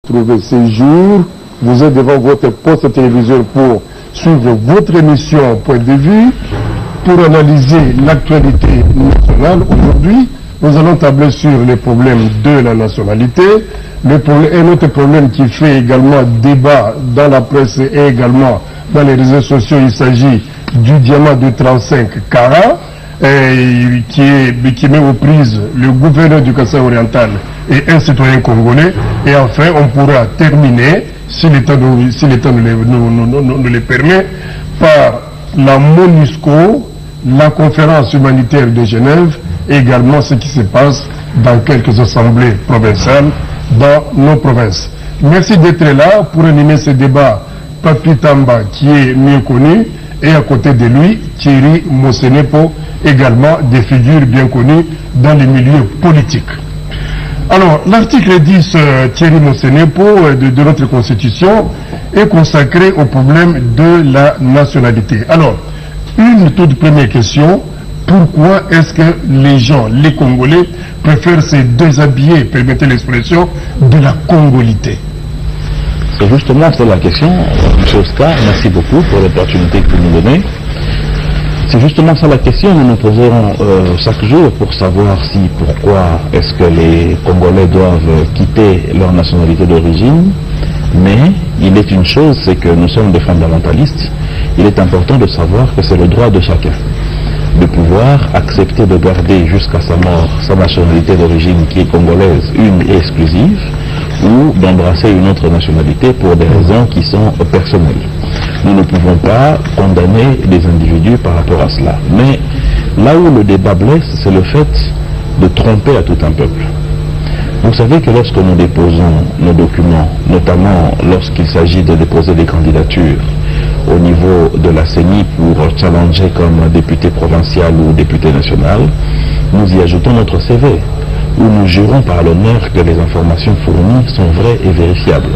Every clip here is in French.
Trouvez ces jours, vous êtes devant votre poste téléviseur pour suivre votre émission Point de vue, pour analyser l'actualité nationale. Aujourd'hui, nous allons tabler sur les problèmes de la nationalité. Un autre problème qui fait également débat dans la presse et également dans les réseaux sociaux, il s'agit du diamant de 35 carats qui met aux prises le gouverneur du Kasaï oriental et un citoyen congolais. Et enfin, on pourra terminer, si l'État nous le permet, par la MONUSCO, la conférence humanitaire de Genève, et également ce qui se passe dans quelques assemblées provinciales dans nos provinces. Merci d'être là pour animer ce débat. Papi Tamba, qui est mieux connu, et à côté de lui, Thierry Mosenepo, également des figures bien connues dans les milieux politiques. Alors, l'article 10, Thierry Mosenepo, de notre Constitution, est consacré au problème de la nationalité. Alors, une toute première question, pourquoi est-ce que les gens, les Congolais, préfèrent se déshabiller, permettez l'expression, de la congolité? C'est justement ça la question, M. Oscar, merci beaucoup pour l'opportunité que vous nous donnez. C'est justement ça la question que nous nous posons chaque jour pour savoir pourquoi est-ce que les Congolais doivent quitter leur nationalité d'origine. Mais il est une chose, c'est que nous sommes des fondamentalistes. Il est important de savoir que c'est le droit de chacun de pouvoir accepter de garder jusqu'à sa mort sa nationalité d'origine qui est congolaise, une et exclusive, ou d'embrasser une autre nationalité pour des raisons qui sont personnelles. Nous ne pouvons pas condamner les individus par rapport à cela. Mais là où le débat blesse, c'est le fait de tromper à tout un peuple. Vous savez que lorsque nous déposons nos documents, notamment lorsqu'il s'agit de déposer des candidatures au niveau de la CENI pour challenger comme député provincial ou député national, nous y ajoutons notre CV, où nous jurons par l'honneur que les informations fournies sont vraies et vérifiables.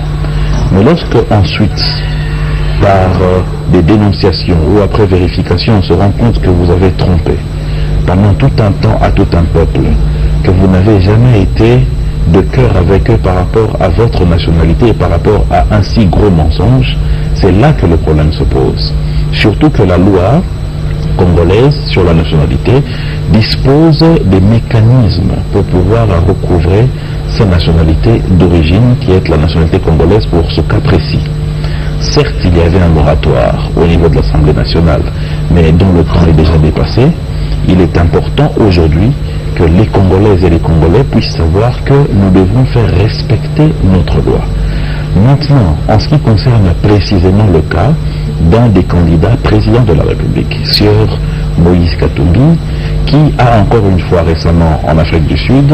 Mais lorsque ensuite, par des dénonciations ou après vérification, on se rend compte que vous avez trompé pendant tout un temps à tout un peuple, que vous n'avez jamais été de cœur avec eux par rapport à votre nationalité et par rapport à un si gros mensonge, c'est là que le problème se pose. Surtout que la loi congolaise sur la nationalité dispose des mécanismes pour pouvoir recouvrer sa nationalité d'origine, qui est la nationalité congolaise pour ce cas précis. Certes, il y avait un moratoire au niveau de l'Assemblée nationale, mais dont le temps est déjà dépassé. Il est important aujourd'hui que les Congolaises et les Congolais puissent savoir que nous devons faire respecter notre loi. Maintenant, en ce qui concerne précisément le cas d'un des candidats président de la République, Sieur Moïse Katumbi, qui a encore une fois récemment en Afrique du Sud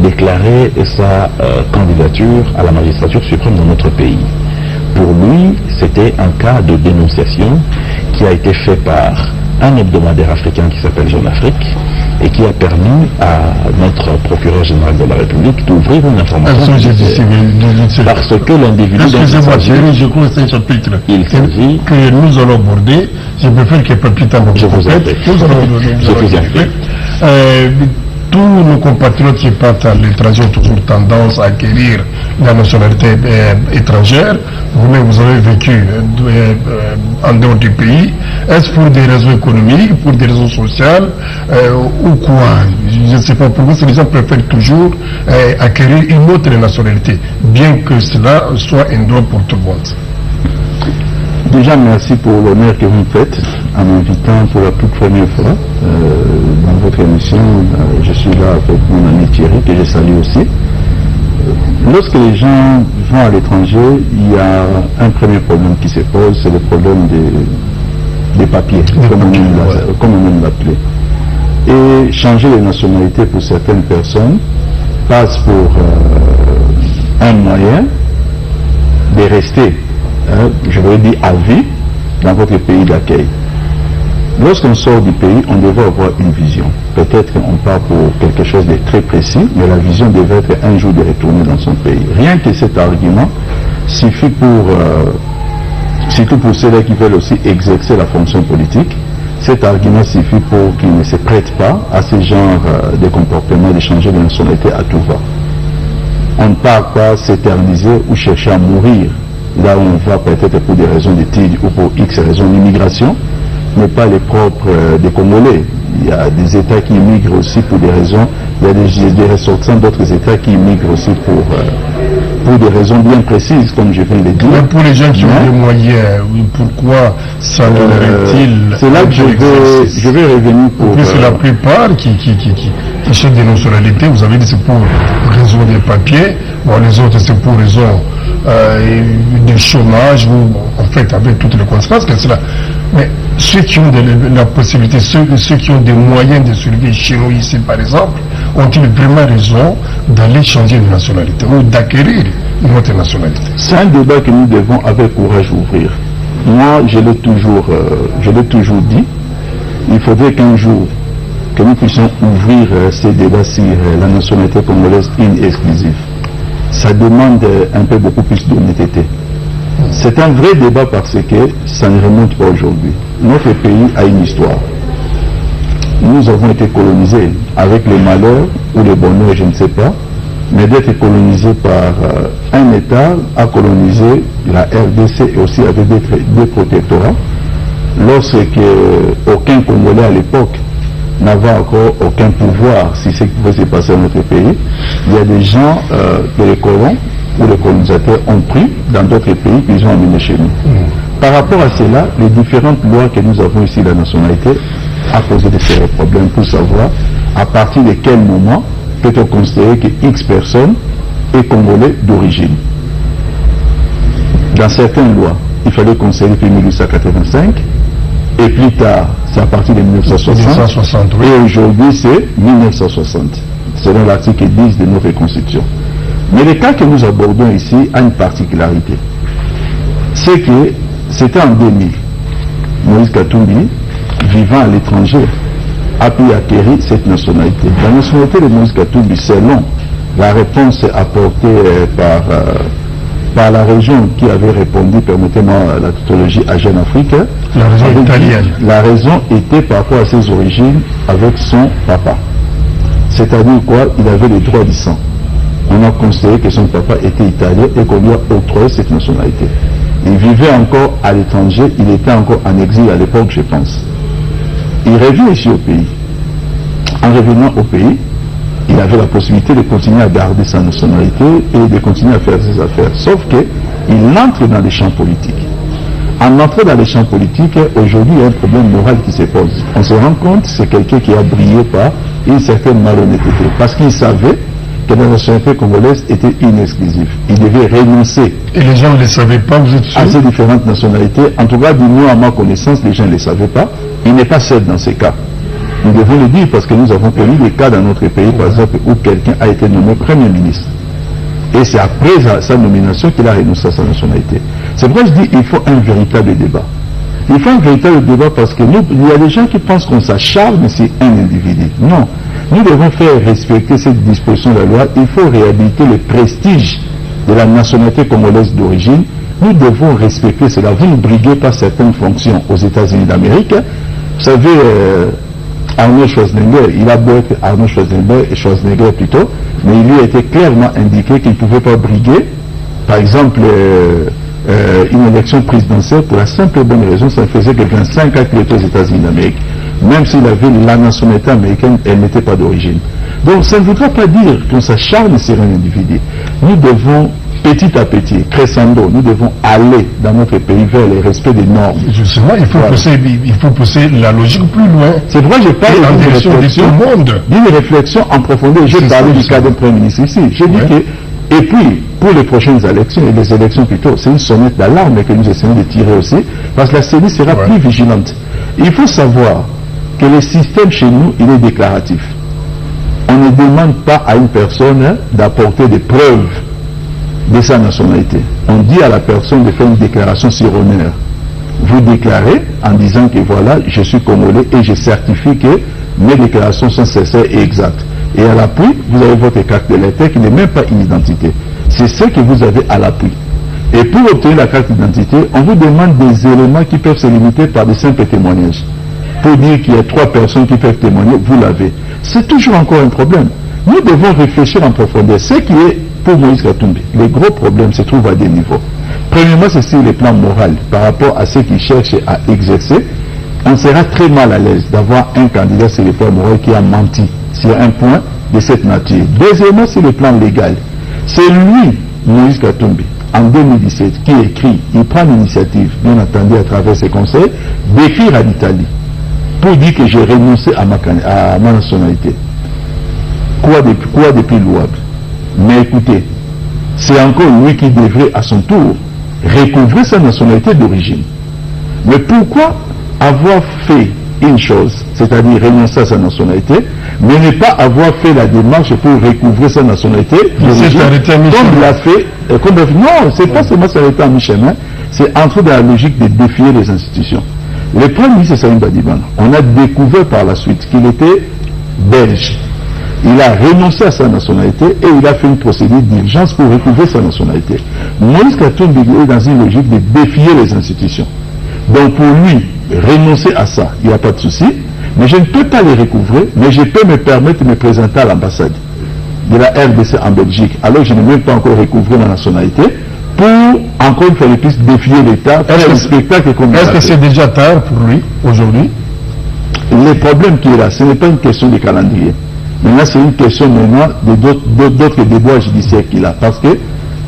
déclaré sa candidature à la magistrature suprême dans notre pays. Pour lui, c'était un cas de dénonciation qui a été fait par un hebdomadaire africain qui s'appelle Jeune Afrique et qui a permis à notre procureur général de la République d'ouvrir une information. Parce que l'individu... Excusez-moi, je crois que c'est un chapitre que nous allons aborder. Je préfère que Papi Tamba je vous en prie. Je vous en prie. Tous nos compatriotes qui partent à l'étranger ont toujours tendance à acquérir la nationalité étrangère. Vous-même, vous avez vécu en dehors du pays. Est-ce pour des raisons économiques, pour des raisons sociales ou quoi? Je ne sais pas pourquoi les gens préfèrent toujours acquérir une autre nationalité, bien que cela soit un droit pour tout le monde. Déjà, merci pour l'honneur que vous me faites en m'invitant pour la toute première fois dans votre émission. Je suis là avec mon ami Thierry, que je salue aussi. Lorsque les gens vont à l'étranger, il y a un premier problème qui se pose, c'est le problème des papiers, comme on aime l'appeler. Et changer de nationalité pour certaines personnes passe pour un moyen de rester, je voudrais dire à vie, dans votre pays d'accueil. Lorsqu'on sort du pays, on devrait avoir une vision. Peut-être qu'on part pour quelque chose de très précis, mais la vision devrait être un jour de retourner dans son pays. Rien que cet argument suffit surtout pour ceux-là qui veulent aussi exercer la fonction politique, cet argument suffit pour qu'ils ne se prêtent pas à ce genre de comportement de changer de nationalité à tout va. On ne part pas s'éterniser ou chercher à mourir là où on va peut-être pour des raisons d'études ou pour X raisons d'immigration, mais pas les propres des Congolais. Il y a des États qui immigrent aussi pour des raisons, il y a des ressortissants d'autres États qui immigrent aussi pour des raisons bien précises, comme je viens de le dire. Mais pour les gens qui ont des moyens, pourquoi ça donnerait-il? C'est là que je vais revenir pour... Puisque la plupart qui cherchent des nationalités, vous avez dit c'est pour raison des papiers, bon, les autres c'est pour raison du chômage, ou en fait avec toutes les conséquences que cela. Mais ceux qui ont la possibilité, ceux qui ont des moyens de survivre chez nous ici par exemple, ont-ils vraiment raison d'aller changer de nationalité ou d'acquérir une autre nationalité? C'est un débat que nous devons avec courage ouvrir. Moi, je l'ai toujours dit, il faudrait qu'un jour que nous puissions ouvrir ces débats sur la nationalité congolaise une exclusive. Ça demande un peu beaucoup plus d'honnêteté. C'est un vrai débat parce que ça ne remonte pas aujourd'hui. Notre pays a une histoire. Nous avons été colonisés avec le malheur ou le bonheur, je ne sais pas, mais d'être colonisés par un État a colonisé la RDC et aussi avec des protectorats. Lorsque aucun Congolais à l'époque n'avait encore aucun pouvoir si ce qui pouvait se passer dans notre pays, il y a des gens que les colons ou les colonisateurs ont pris dans d'autres pays qu'ils ont amenés chez nous. Par rapport à cela, les différentes lois que nous avons ici, la nationalité, a posé des sérieux problèmes pour savoir à partir de quel moment peut-on considérer que X personne est congolais d'origine. Dans certaines lois, il fallait considérer depuis 1885, et plus tard, c'est à partir de 1960, oui. Et aujourd'hui c'est 1960, selon l'article 10 de notre Constitution. Mais le cas que nous abordons ici a une particularité. C'est que c'était en 2000. Moïse Katumbi, vivant à l'étranger, a pu acquérir cette nationalité. La nationalité de Moïse Katumbi, selon la réponse apportée par la région qui avait répondu, permettez-moi la tautologie, à Jeune Afrique, la région italienne. La raison était par rapport à ses origines avec son papa. C'est-à-dire quoi? Il avait le droit du sang. On a considéré que son papa était italien et qu'on lui a octroyé cette nationalité. Il vivait encore à l'étranger, il était encore en exil à l'époque, je pense. Il revient ici au pays. En revenant au pays, il avait la possibilité de continuer à garder sa nationalité et de continuer à faire ses affaires. Sauf qu'il entre dans les champs politiques. En entrant dans les champs politiques, aujourd'hui, il y a un problème moral qui se pose. On se rend compte que c'est quelqu'un qui a brillé par une certaine malhonnêteté. Parce qu'il savait que la nationalité congolaise était inexclusive. Il devait renoncer. Et les gens ne le savaient pas, vous êtes sûr? À ces différentes nationalités. En tout cas, du moins à ma connaissance, les gens ne le savaient pas. Il n'est pas seul dans ces cas. Nous devons le dire parce que nous avons connu des cas dans notre pays, par exemple, où quelqu'un a été nommé Premier ministre. Et c'est après sa nomination qu'il a renoncé à sa nationalité. C'est pourquoi je dis qu'il faut un véritable débat. Il faut un véritable débat parce que il y a des gens qui pensent qu'on s'acharne sur un individu. Non. Nous devons faire respecter cette disposition de la loi. Il faut réhabiliter le prestige de la nationalité congolaise d'origine. Nous devons respecter cela. Vous ne briguez pas certaines fonctions aux États-Unis d'Amérique. Vous savez, Arnold Schwarzenegger, il a beau être Arnold Schwarzenegger plutôt, mais il lui a été clairement indiqué qu'il ne pouvait pas briguer, par exemple, une élection présidentielle pour la simple et bonne raison, ça faisait que 25 ans qu'il était aux États-Unis d'Amérique. Même s'il avait la nationalité américaine, elle n'était pas d'origine. Donc ça ne voudra pas dire qu'on s'acharne sur un individu. Nous devons, petit à petit, crescendo, nous devons aller dans notre pays vers le respect des normes. Justement, il faut pousser la logique plus loin. C'est pourquoi je parle d'une réflexion en profondeur. J'ai parlé du cas d'un Premier ministre ici. J'ai dit que, et puis, pour les prochaines élections, et les élections plutôt, c'est une sonnette d'alarme que nous essayons de tirer aussi, parce que la CENI sera plus vigilante. Il faut savoir que le système chez nous, il est déclaratif. On ne demande pas à une personne d'apporter des preuves de sa nationalité. On dit à la personne de faire une déclaration sur honneur. Vous déclarez en disant que voilà, je suis congolais et je certifie que mes déclarations sont sincères et exactes. Et à l'appui, vous avez votre carte d'électeur qui n'est même pas une identité. C'est ce que vous avez à l'appui. Et pour obtenir la carte d'identité, on vous demande des éléments qui peuvent se limiter par des simples témoignages. Pour dire qu'il y a 3 personnes qui peuvent témoigner, vous l'avez. C'est toujours encore un problème. Nous devons réfléchir en profondeur. Ce qui est pour Moïse Katumbi, les gros problèmes se trouvent à des niveaux. Premièrement, c'est sur le plan moral, par rapport à ceux qui cherchent à exercer. On sera très mal à l'aise d'avoir un candidat sur le plan moral qui a menti sur un point de cette nature. Deuxièmement, sur le plan légal, c'est lui, Moïse Katumbi, en 2017, qui écrit, il prend l'initiative, bien entendu à travers ses conseils, d'écrire à l'Italie pour dire que j'ai renoncé à ma nationalité. Quoi de plus louable? Mais écoutez, c'est encore lui qui devrait à son tour recouvrer sa nationalité d'origine. Mais pourquoi avoir fait une chose, c'est-à-dire renoncer à sa nationalité, mais ne pas avoir fait la démarche pour recouvrer sa nationalité d'origine, comme l'a fait, non, c'est pas seulement s'arrêter à mi-chemin, c'est entrer dans la logique de défier les institutions. Le premier ministre Salim Badibanga, on a découvert par la suite qu'il était belge. Il a renoncé à sa nationalité et il a fait une procédure d'urgence pour recouvrer sa nationalité. Moïse Katumbi est dans une logique de défier les institutions. Donc pour lui, renoncer à ça, il n'y a pas de souci, mais je ne peux pas les recouvrer, mais je peux me permettre de me présenter à l'ambassade de la RDC en Belgique, alors que je n'ai même pas encore recouvré ma nationalité, pour, encore une fois, les plus défier l'État, faire un spectacle comme ça. Est-ce que c'est déjà tard pour lui, aujourd'hui? Le problème qui est là, ce n'est pas une question de calendrier. Maintenant, c'est une question maintenant d'autres déboires judiciaires qu'il a. Parce que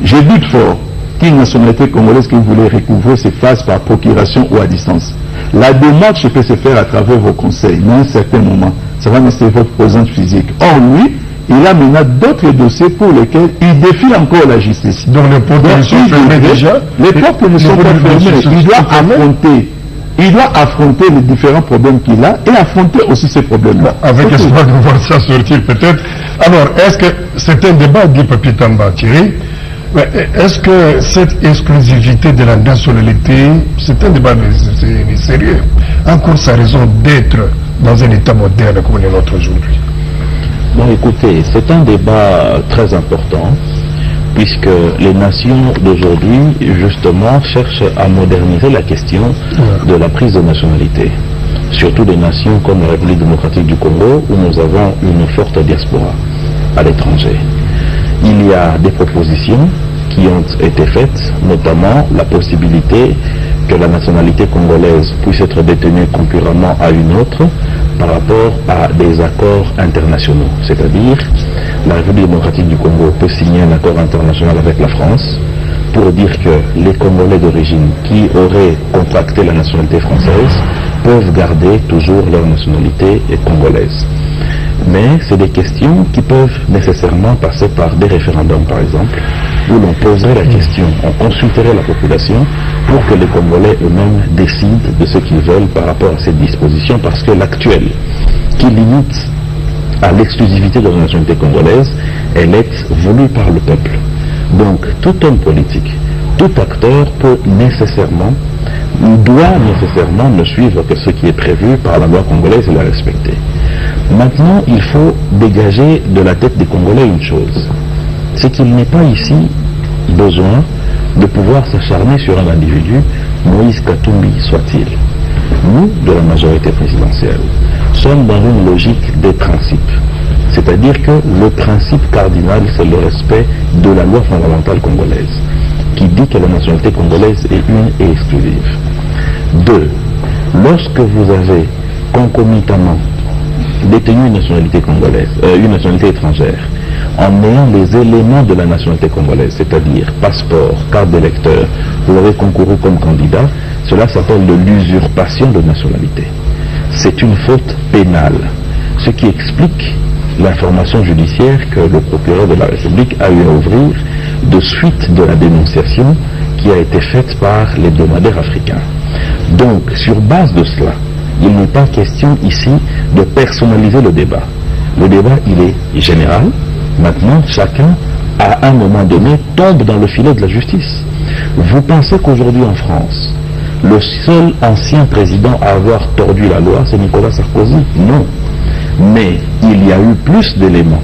je doute fort qu'une nationalité congolaise que vous voulez recouvrer se fasse par procuration ou à distance. La démarche peut se faire à travers vos conseils, mais à un certain moment, ça va nécessiter votre présence physique. Or, lui, il a maintenant d'autres dossiers pour lesquels il défie encore la justice. Donc les portes sont fermées déjà? Les portes ne sont pas fermées. Il doit affronter les différents problèmes qu'il a et affronter aussi ces problèmes-là. Avec espoir de voir ça sortir peut-être. Alors, est-ce que c'est un débat, dit Papi Tamba Thierry, mais est-ce que cette exclusivité de la nationalité, c'est un débat sérieux, encore sa raison d'être dans un État moderne comme le nôtre aujourd'hui? Bon, écoutez, c'est un débat très important, puisque les nations d'aujourd'hui, justement, cherchent à moderniser la question de la prise de nationalité. Surtout des nations comme la République démocratique du Congo, où nous avons une forte diaspora à l'étranger. Il y a des propositions qui ont été faites, notamment la possibilité que la nationalité congolaise puisse être détenue concurremment à une autre par rapport à des accords internationaux. C'est-à-dire, la République démocratique du Congo peut signer un accord international avec la France pour dire que les Congolais d'origine qui auraient contracté la nationalité française peuvent garder toujours leur nationalité congolaise. Mais c'est des questions qui peuvent nécessairement passer par des référendums, par exemple, où l'on poserait la question, on consulterait la population pour que les Congolais eux-mêmes décident de ce qu'ils veulent par rapport à cette disposition, parce que l'actuelle, qui limite à l'exclusivité de la nationalité congolaise, elle est voulue par le peuple. Donc, tout homme politique, tout acteur doit nécessairement ne suivre que ce qui est prévu par la loi congolaise et la respecter. Maintenant, il faut dégager de la tête des Congolais une chose, c'est qu'il n'est pas ici besoin de pouvoir s'acharner sur un individu, Moïse Katumbi soit-il. Nous, de la majorité présidentielle, sommes dans une logique des principes. C'est-à-dire que le principe cardinal, c'est le respect de la loi fondamentale congolaise, qui dit que la nationalité congolaise est une et exclusive. 2. Lorsque vous avez concomitamment détenu une nationalité congolaise, une nationalité étrangère, en ayant les éléments de la nationalité congolaise, c'est-à-dire passeport, carte d'électeur, vous avez concouru comme candidat, cela s'appelle de l'usurpation de nationalité. C'est une faute pénale, ce qui explique l'information judiciaire que le procureur de la République a eu à ouvrir de suite de la dénonciation qui a été faite par l'hebdomadaire africain. Donc, sur base de cela, il n'est pas question ici de personnaliser le débat. Le débat, il est général. Maintenant, chacun, à un moment donné, tombe dans le filet de la justice. Vous pensez qu'aujourd'hui en France, le seul ancien président à avoir tordu la loi, c'est Nicolas Sarkozy? Non. Mais il y a eu plus d'éléments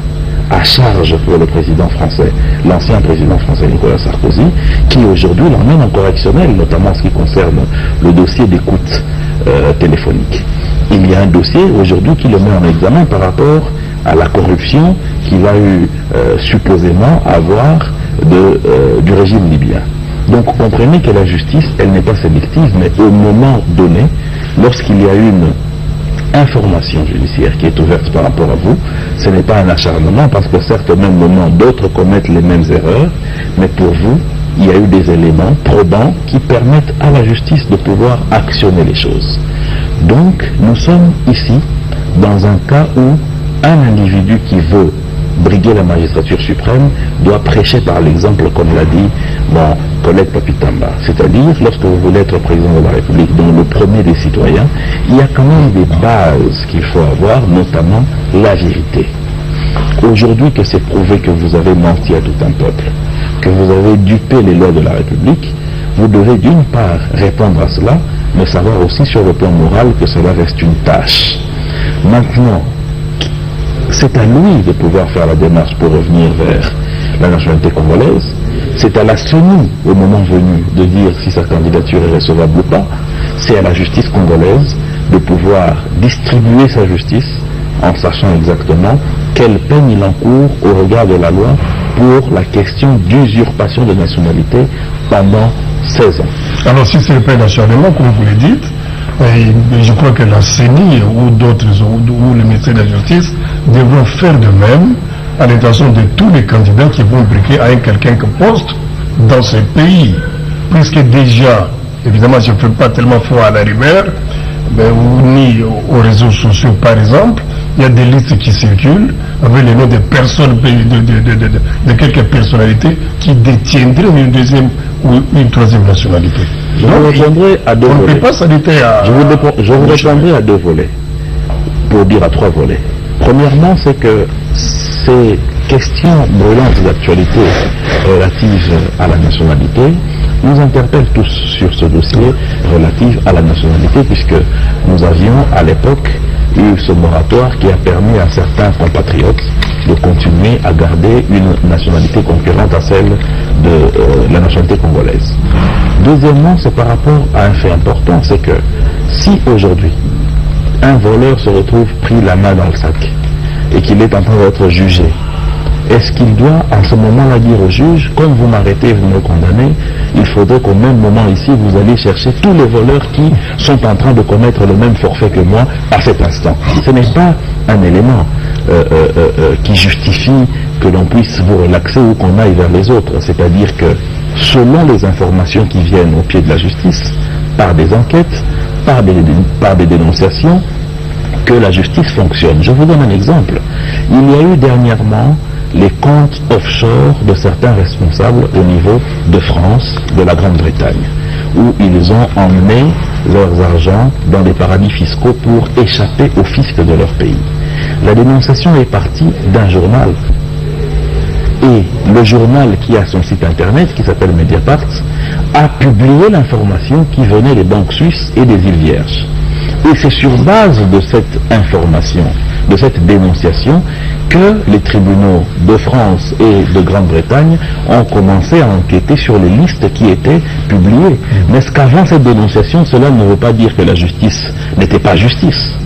à charge pour le président français, l'ancien président français Nicolas Sarkozy, qui aujourd'hui l'emmène en correctionnel, notamment en ce qui concerne le dossier d'écoute téléphonique. Il y a un dossier aujourd'hui qui le met en examen par rapport à la corruption qu'il a eu supposément à avoir du régime libyen. Donc comprenez que la justice, elle n'est pas sélective, mais au moment donné, lorsqu'il y a une information judiciaire qui est ouverte par rapport à vous, ce n'est pas un acharnement, parce que certes au même moment d'autres commettent les mêmes erreurs, mais pour vous, il y a eu des éléments probants qui permettent à la justice de pouvoir actionner les choses. Donc nous sommes ici dans un cas où un individu qui veut briguer la magistrature suprême doit prêcher par l'exemple, comme l'a dit mon collègue Papitamba. C'est-à-dire, lorsque vous voulez être président de la République, dont le premier des citoyens, il y a quand même des bases qu'il faut avoir, notamment la vérité. Aujourd'hui que c'est prouvé que vous avez menti à tout un peuple, que vous avez dupé les lois de la République, vous devez d'une part répondre à cela, mais savoir aussi sur le plan moral que cela reste une tâche. Maintenant, c'est à lui de pouvoir faire la démarche pour revenir vers la nationalité congolaise. C'est à la CENI, au moment venu, de dire si sa candidature est recevable ou pas. C'est à la justice congolaise de pouvoir distribuer sa justice en sachant exactement quelle peine il encourt au regard de la loi pour la question d'usurpation de nationalité pendant 16 ans. Alors si c'est pas d'acharnement, comme vous le dites, et je crois que la CENI ou d'autres, ou le ministère de la Justice devront faire de même à l'intention de tous les candidats qui vont briquer à un quelconque poste dans ce pays. Puisque déjà, évidemment, je ne fais pas tellement foi à la rumeur, ni aux réseaux sociaux par exemple, il y a des listes qui circulent avec les noms de personnes, de quelques personnalités qui détiendraient une deuxième ou une troisième nationalité. Je vous répondrai à deux volets. On ne peut pas s'arrêter à... Je vous répondrai à deux volets, pour dire à trois volets. Premièrement, c'est que ces questions brûlantes d'actualité relatives à la nationalité nous interpellent tous sur ce dossier relatif à la nationalité, puisque nous avions à l'époque eu ce moratoire qui a permis à certains compatriotes de continuer à garder une nationalité concurrente à celle de la nationalité congolaise. Deuxièmement, c'est par rapport à un fait important, c'est que si aujourd'hui un voleur se retrouve pris la main dans le sac et qu'il est en train d'être jugé, est-ce qu'il doit en ce moment-là dire au juge, comme vous m'arrêtez, vous me condamnez, il faudrait qu'au même moment ici, vous allez chercher tous les voleurs qui sont en train de commettre le même forfait que moi à cet instant. Ce n'est pas un élément qui justifie que l'on puisse vous relaxer ou qu'on aille vers les autres. C'est-à-dire que selon les informations qui viennent au pied de la justice, par des enquêtes, par des dénonciations, que la justice fonctionne. Je vous donne un exemple. Il y a eu dernièrement les comptes offshore de certains responsables au niveau de France, de la Grande-Bretagne, où ils ont emmené leurs argents dans des paradis fiscaux pour échapper au fisc de leur pays. La dénonciation est partie d'un journal. Et le journal qui a son site internet, qui s'appelle Mediapart, a publié l'information qui venait des banques suisses et des îles Vierges. Et c'est sur base de cette information, de cette dénonciation, que les tribunaux de France et de Grande-Bretagne ont commencé à enquêter sur les listes qui étaient publiées. Mais est-ce qu'avant cette dénonciation, cela ne veut pas dire que la justice n'était pas justice?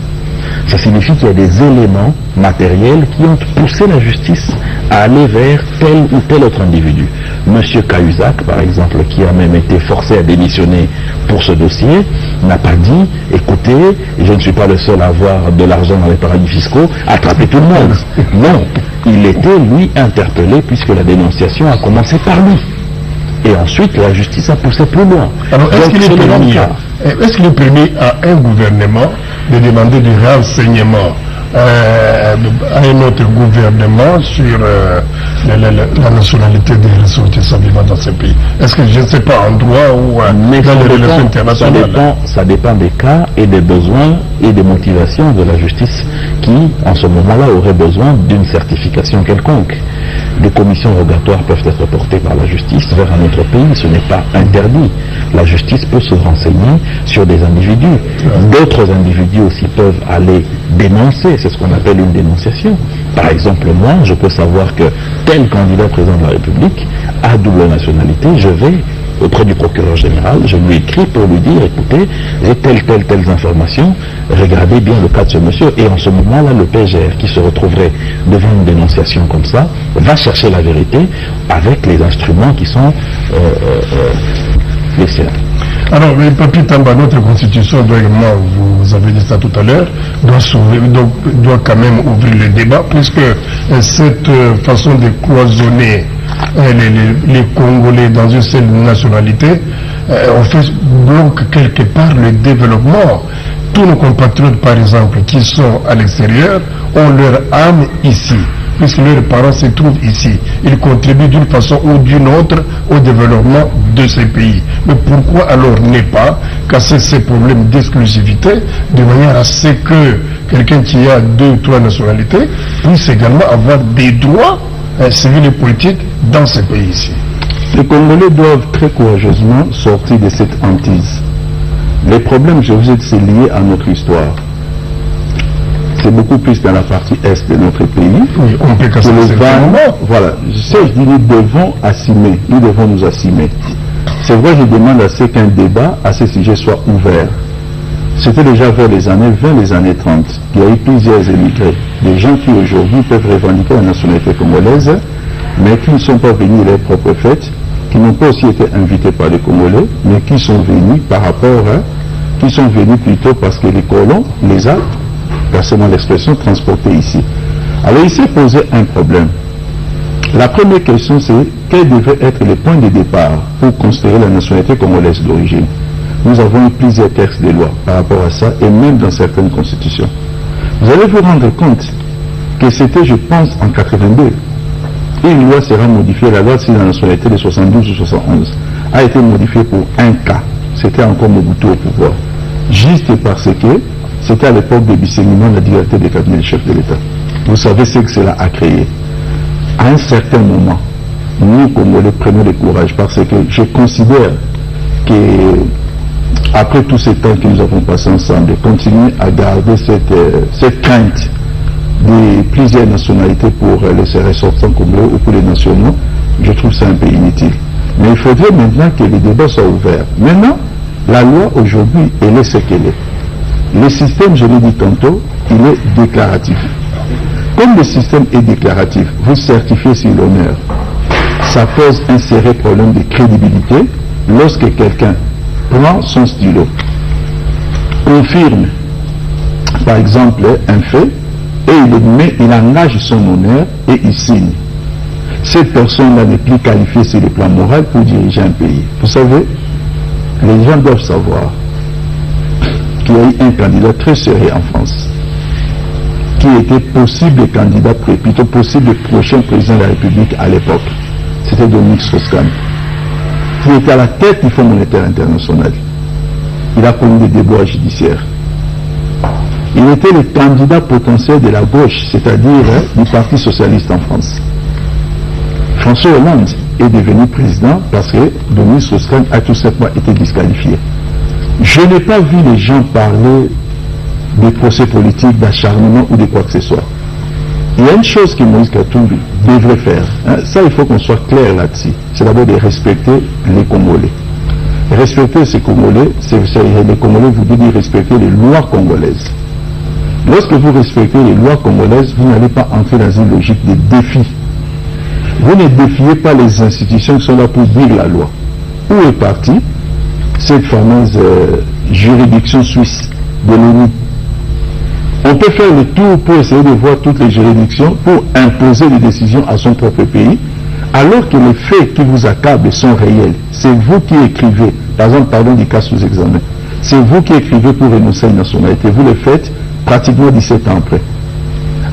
Ça signifie qu'il y a des éléments matériels qui ont poussé la justice à aller vers tel ou tel autre individu. Monsieur Cahuzac, par exemple, qui a même été forcé à démissionner pour ce dossier, n'a pas dit, écoutez, je ne suis pas le seul à avoir de l'argent dans les paradis fiscaux, attrapez tout le monde. Non, il était, lui, interpellé puisque la dénonciation a commencé par lui. Et ensuite, la justice a poussé plus loin. Alors, est-ce qu'il est permis à un gouvernement de demander des renseignements à un autre gouvernement sur la nationalité des ressortissants vivant dans ce pays? Est-ce que, je ne sais pas, en droit ou dans les relations internationales? Ça dépend des cas et des besoins et des motivations de la justice qui, en ce moment-là, aurait besoin d'une certification quelconque. Des commissions rogatoires peuvent être portées par la justice vers un autre pays, ce n'est pas interdit. La justice peut se renseigner sur des individus. D'autres individus aussi peuvent aller dénoncer, c'est ce qu'on appelle une dénonciation. Par exemple, moi, je peux savoir que tel candidat président de la République a double nationalité, je vais auprès du procureur général, je lui écris pour lui dire, écoutez, j'ai telles informations, regardez bien le cas de ce monsieur. Et en ce moment-là, le PGR qui se retrouverait devant une dénonciation comme ça, va chercher la vérité avec les instruments qui sont les siens. Alors, mais Papi Tamba, notre constitution doit également, vous avez dit ça tout à l'heure, doit quand même ouvrir le débat, puisque cette façon de cloisonner les Congolais dans une seule nationalité, en fait, bloque quelque part le développement. Tous nos compatriotes, par exemple, qui sont à l'extérieur, ont leur âme ici, puisque leurs parents se trouvent ici. Ils contribuent d'une façon ou d'une autre au développement de ces pays. Mais pourquoi alors ne pas casser ces problèmes d'exclusivité de manière à ce que quelqu'un qui a 2 ou 3 nationalités puisse également avoir des droits civils et politiques dans ces pays ici? Les Congolais doivent très courageusement sortir de cette hantise. Les problèmes, je vous ai dit, c'est lié à notre histoire. C'est beaucoup plus dans la partie est de notre pays. Oui, on peut casser voilà, je dis nous devons assumer, nous devons nous assumer. C'est vrai, je demande à ce qu'un débat à ce sujet soit ouvert. C'était déjà vers les années 20, les années 30. Il y a eu plusieurs émigrés, des gens qui aujourd'hui peuvent revendiquer la nationalité congolaise, mais qui ne sont pas venus leurs propres fêtes, qui n'ont pas aussi été invités par les Congolais, mais qui sont venus par rapport à, qui sont venus plutôt parce que les colons les a, personnellement l'expression, transportés ici. Alors il s'est posé un problème. La première question, c'est quel devait être le point de départ pour considérer la nationalité congolaise d'origine. Nous avons eu plusieurs textes de loi par rapport à ça, et même dans certaines constitutions. Vous allez vous rendre compte que c'était, je pense, en 82. Une loi sera modifiée, la loi sur la nationalité de 72 ou 71 a été modifiée pour un cas. C'était encore Mobutu au pouvoir. Juste parce que c'était à l'époque de Bisséguiman la liberté des cabinets chefs de l'État. Vous savez ce que cela a créé. À un certain moment, nous, Congolais, prenons le courage parce que je considère que après tous ces temps que nous avons passé ensemble, continuer à garder cette crainte de plusieurs nationalités pour les ressortissants congolais ou pour les nationaux, je trouve ça un peu inutile. Mais il faudrait maintenant que les débats soient ouverts. Maintenant, la loi aujourd'hui, elle est ce qu'elle est. Le système, je l'ai dit tantôt, il est déclaratif. Comme le système est déclaratif, vous certifiez sur l'honneur. Ça pose un sérieux problème de crédibilité lorsque quelqu'un prend son stylo, confirme par exemple un fait, et il engage son honneur et il signe. Cette personne-là n'est plus qualifiée sur le plan moral pour diriger un pays. Vous savez, les gens doivent savoir qu'il y a eu un candidat très sérieux en France, qui était possible candidat, plutôt possible prochain président de la République à l'époque. C'était Dominique Strauss-Kahn, qui était à la tête du Fonds monétaire international. Il a connu des déboires judiciaires. Il était le candidat potentiel de la gauche, c'est-à-dire du Parti socialiste en France. François Hollande est devenu président parce que Dominique Strauss-Kahn a tout simplement été disqualifié. Je n'ai pas vu les gens parler de procès politiques, d'acharnement ou de quoi que ce soit. Il y a une chose que Moïse Katumbi devrait faire. Ça, il faut qu'on soit clair là-dessus. C'est d'abord de respecter les Congolais. Respecter ces Congolais, les Congolais vous disent respecter les lois congolaises. Lorsque vous respectez les lois congolaises, vous n'allez pas entrer dans une logique de défi. Vous ne défiez pas les institutions qui sont là pour dire la loi. Où est partie cette fameuse juridiction suisse de l'ONU? On peut faire le tour pour essayer de voir toutes les juridictions pour imposer des décisions à son propre pays, alors que les faits qui vous accablent sont réels. C'est vous qui écrivez, par exemple, pardon du cas sous examen, c'est vous qui écrivez pour renoncer à une nationalité. Vous le faites pratiquement 17 ans après.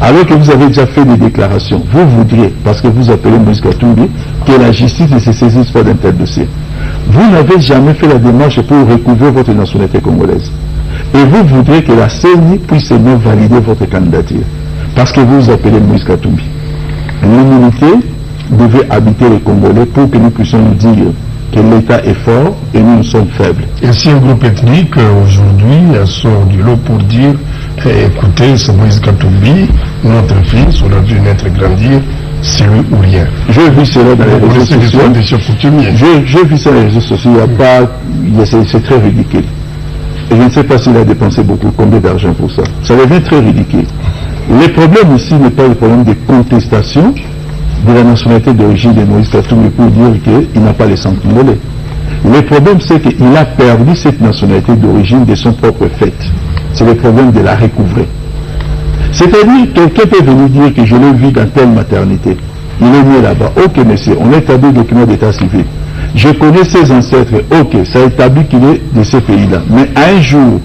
Alors que vous avez déjà fait des déclarations, vous voudriez, parce que vous appelez Moïse Katumbi, que la justice ne se saisisse pas d'un tel dossier. Vous n'avez jamais fait la démarche pour recouvrir votre nationalité congolaise. Et vous voudrez que la CENI puisse seulement valider votre candidature. Parce que vous appelez Moïse Katumbi. L'immunité devait habiter les Congolais pour que nous puissions nous dire que l'État est fort et nous sommes faibles. Et si un groupe ethnique aujourd'hui sort du lot pour dire écoutez, c'est Moïse Katumbi, notre fils, on l'a vu naître et grandir c'est lui ou rien. J'ai vu cela dans les réseaux sociaux. J'ai vu ça dans les réseaux sociaux. Il y a pas, c'est très ridicule. Et je ne sais pas s'il a dépensé combien d'argent pour ça. Ça devient très ridicule. Le problème ici n'est pas le problème de contestation de la nationalité d'origine de Moïse Katumbi pour dire qu'il n'a pas les sang congolais. Le problème, c'est qu'il a perdu cette nationalité d'origine de son propre fait. C'est le problème de la recouvrer. C'est-à-dire, quelqu'un peut venir dire que je l'ai vu dans telle maternité. Il est né là-bas. Ok, monsieur, on a établi le document d'état civil. Je connais ses ancêtres. Ok, ça établit qu'il est de ce pays-là. Mais un jour,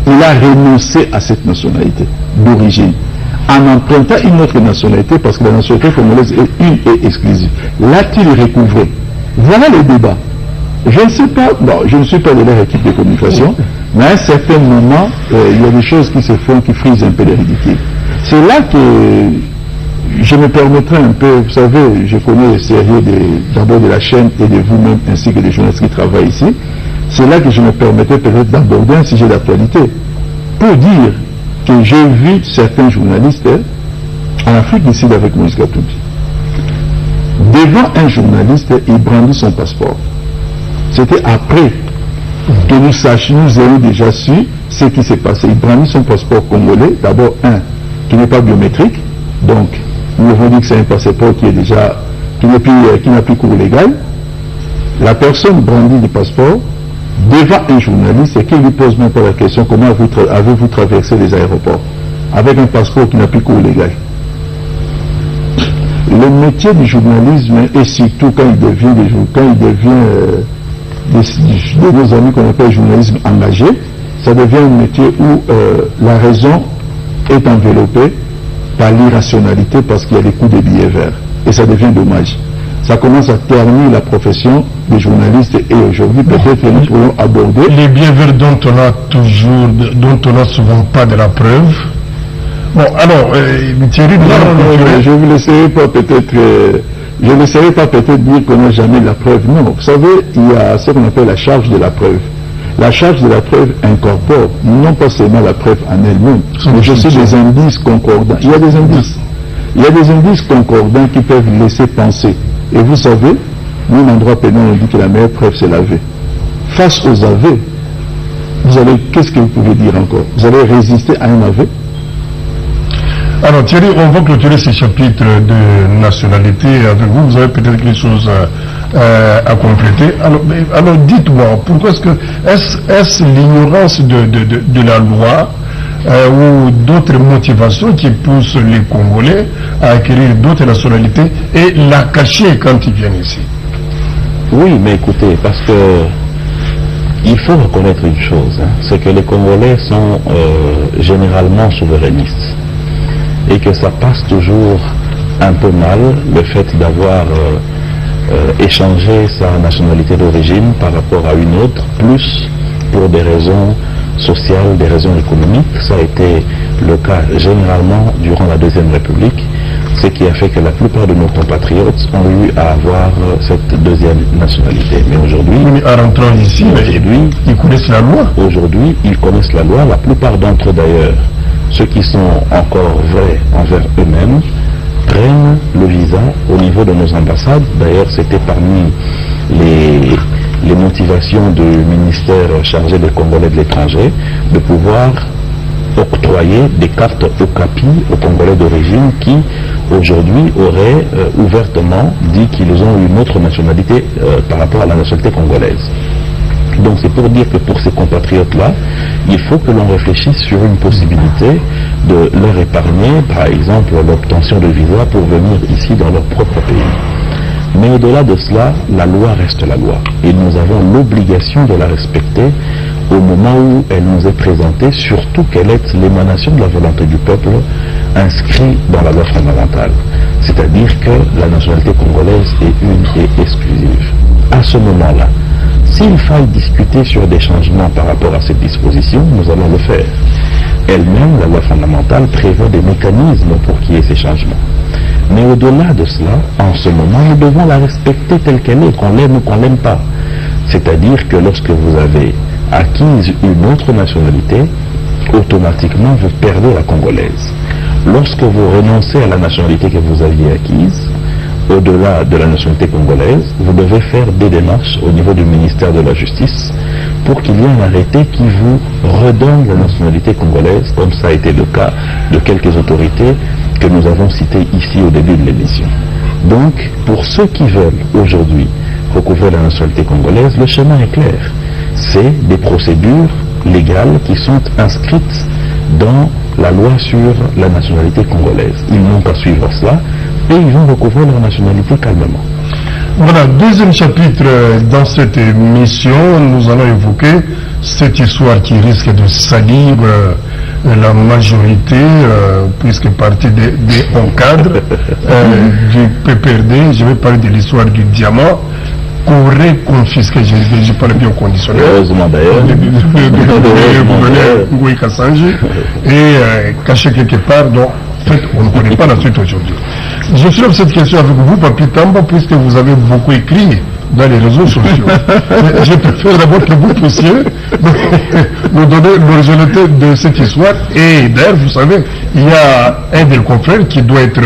il a renoncé à cette nationalité d'origine en empruntant une autre nationalité parce que la nationalité congolaise est une et exclusive. L'a-t-il recouvré? Voilà le débat. Je ne sais pas, bon, je ne suis pas de leur équipe de communication, mais à un certain moment, il y a des choses qui se font qui frisent un peu les ridicules. C'est là que je me permettrai un peu, vous savez, je connais le sérieux d'abord de la chaîne et de vous-même ainsi que des journalistes qui travaillent ici. C'est là que je me permettrai peut-être d'aborder un sujet d'actualité pour dire que j'ai vu certains journalistes en Afrique du Sud avec Moïse Katumbi. Devant un journaliste, il brandit son passeport. C'était après que nous ayons déjà su ce qui s'est passé. Il brandit son passeport congolais, d'abord qui n'est pas biométrique, donc nous avons dit que c'est un passeport qui est déjà, qui n'a plus cours légal. La personne brandit le passeport devant un journaliste et qui lui pose même pas la question comment avez-vous traversé les aéroports avec un passeport qui n'a plus cours légal. Le métier du journalisme, et surtout quand il devient de nos amis qu'on appelle journalisme engagé, ça devient un métier où la raison est enveloppée par l'irrationalité parce qu'il y a des coups de billets verts. Et ça devient dommage. Ça commence à ternir la profession des journalistes et aujourd'hui peut-être que nous pourrions aborder les billets verts dont on n'a souvent pas de la preuve. Bon, alors, Thierry, je ne vous laisserai pas peut-être je ne laisserai pas peut-être dire qu'on n'a jamais la preuve. Non, vous savez, il y a ce qu'on appelle la charge de la preuve. La charge de la preuve incorpore non pas seulement la preuve en elle-même, mais aussi des indices concordants. Il y a des indices. Il y a des indices concordants qui peuvent laisser penser. Et vous savez, nous, en droit pénal, on dit que la meilleure preuve, c'est l'aveu. Face aux aveux, qu'est-ce que vous pouvez dire encore? Vous allez résister à un aveu? Alors Thierry, on va clôturer ce chapitre de nationalité avec vous. Vous avez peut-être quelque chose à compléter. Alors dites-moi, pourquoi est-ce l'ignorance de la loi ou d'autres motivations qui poussent les Congolais à acquérir d'autres nationalités et la cacher quand ils viennent ici? Oui, mais écoutez, parce que il faut reconnaître une chose, c'est que les Congolais sont généralement souverainistes. Et que ça passe toujours un peu mal le fait d'avoir échangé sa nationalité d'origine par rapport à une autre, plus pour des raisons sociales, des raisons économiques. Ça a été le cas généralement durant la Deuxième République, ce qui a fait que la plupart de nos compatriotes ont eu à avoir cette deuxième nationalité. Mais aujourd'hui, en rentrant ici, ils connaissent la loi. Aujourd'hui, ils connaissent la loi, la plupart d'entre eux d'ailleurs. Ceux qui sont encore vrais envers eux-mêmes prennent le visa au niveau de nos ambassades. D'ailleurs, c'était parmi les motivations du ministère chargé des Congolais de l'étranger de pouvoir octroyer des cartes Okapi aux Congolais d'origine qui, aujourd'hui, auraient ouvertement dit qu'ils ont une autre nationalité par rapport à la nationalité congolaise. Donc c'est pour dire que pour ces compatriotes-là, il faut que l'on réfléchisse sur une possibilité de leur épargner, par exemple, l'obtention de visa pour venir ici dans leur propre pays. Mais au-delà de cela, la loi reste la loi. Et nous avons l'obligation de la respecter au moment où elle nous est présentée, surtout qu'elle est l'émanation de la volonté du peuple inscrite dans la loi fondamentale. C'est-à-dire que la nationalité congolaise est une et exclusive. À ce moment-là, s'il faille discuter sur des changements par rapport à cette disposition, nous allons le faire. Elle-même, la loi fondamentale, prévoit des mécanismes pour qu'il y ait ces changements. Mais au-delà de cela, en ce moment, nous devons la respecter telle qu'elle est, qu'on l'aime ou qu'on l'aime pas. C'est-à-dire que lorsque vous avez acquis une autre nationalité, automatiquement vous perdez la congolaise. lorsque vous renoncez à la nationalité que vous aviez acquise, au-delà de la nationalité congolaise, vous devez faire des démarches au niveau du ministère de la Justice pour qu'il y ait un arrêté qui vous redonne la nationalité congolaise, comme ça a été le cas de quelques autorités que nous avons citées ici au début de l'émission. Donc, pour ceux qui veulent aujourd'hui recouvrer la nationalité congolaise, le chemin est clair. C'est des procédures légales qui sont inscrites dans la loi sur la nationalité congolaise. Ils n'ont qu'à suivre cela et ils vont recouvrir leur nationalité calmement. Voilà, deuxième chapitre dans cette émission, nous allons évoquer cette histoire qui risque de salir la majorité, puisque partie des encadres du PPRD. Je vais parler de l'histoire du diamant qu'aurait confisqué, je parle bien au conditionnel, Heureusement d'ailleurs. le gouverneur Ngoué Kassanji, et caché quelque part. Donc, en fait, on ne connaît pas la suite aujourd'hui. Je soulève cette question avec vous, Papi Tamba, puisque vous avez beaucoup écrit dans les réseaux sociaux. Je préfère d'abord que vous puissiez nous donner l'originalité de cette histoire. Et d'ailleurs, vous savez, il y a un des confrères qui doit être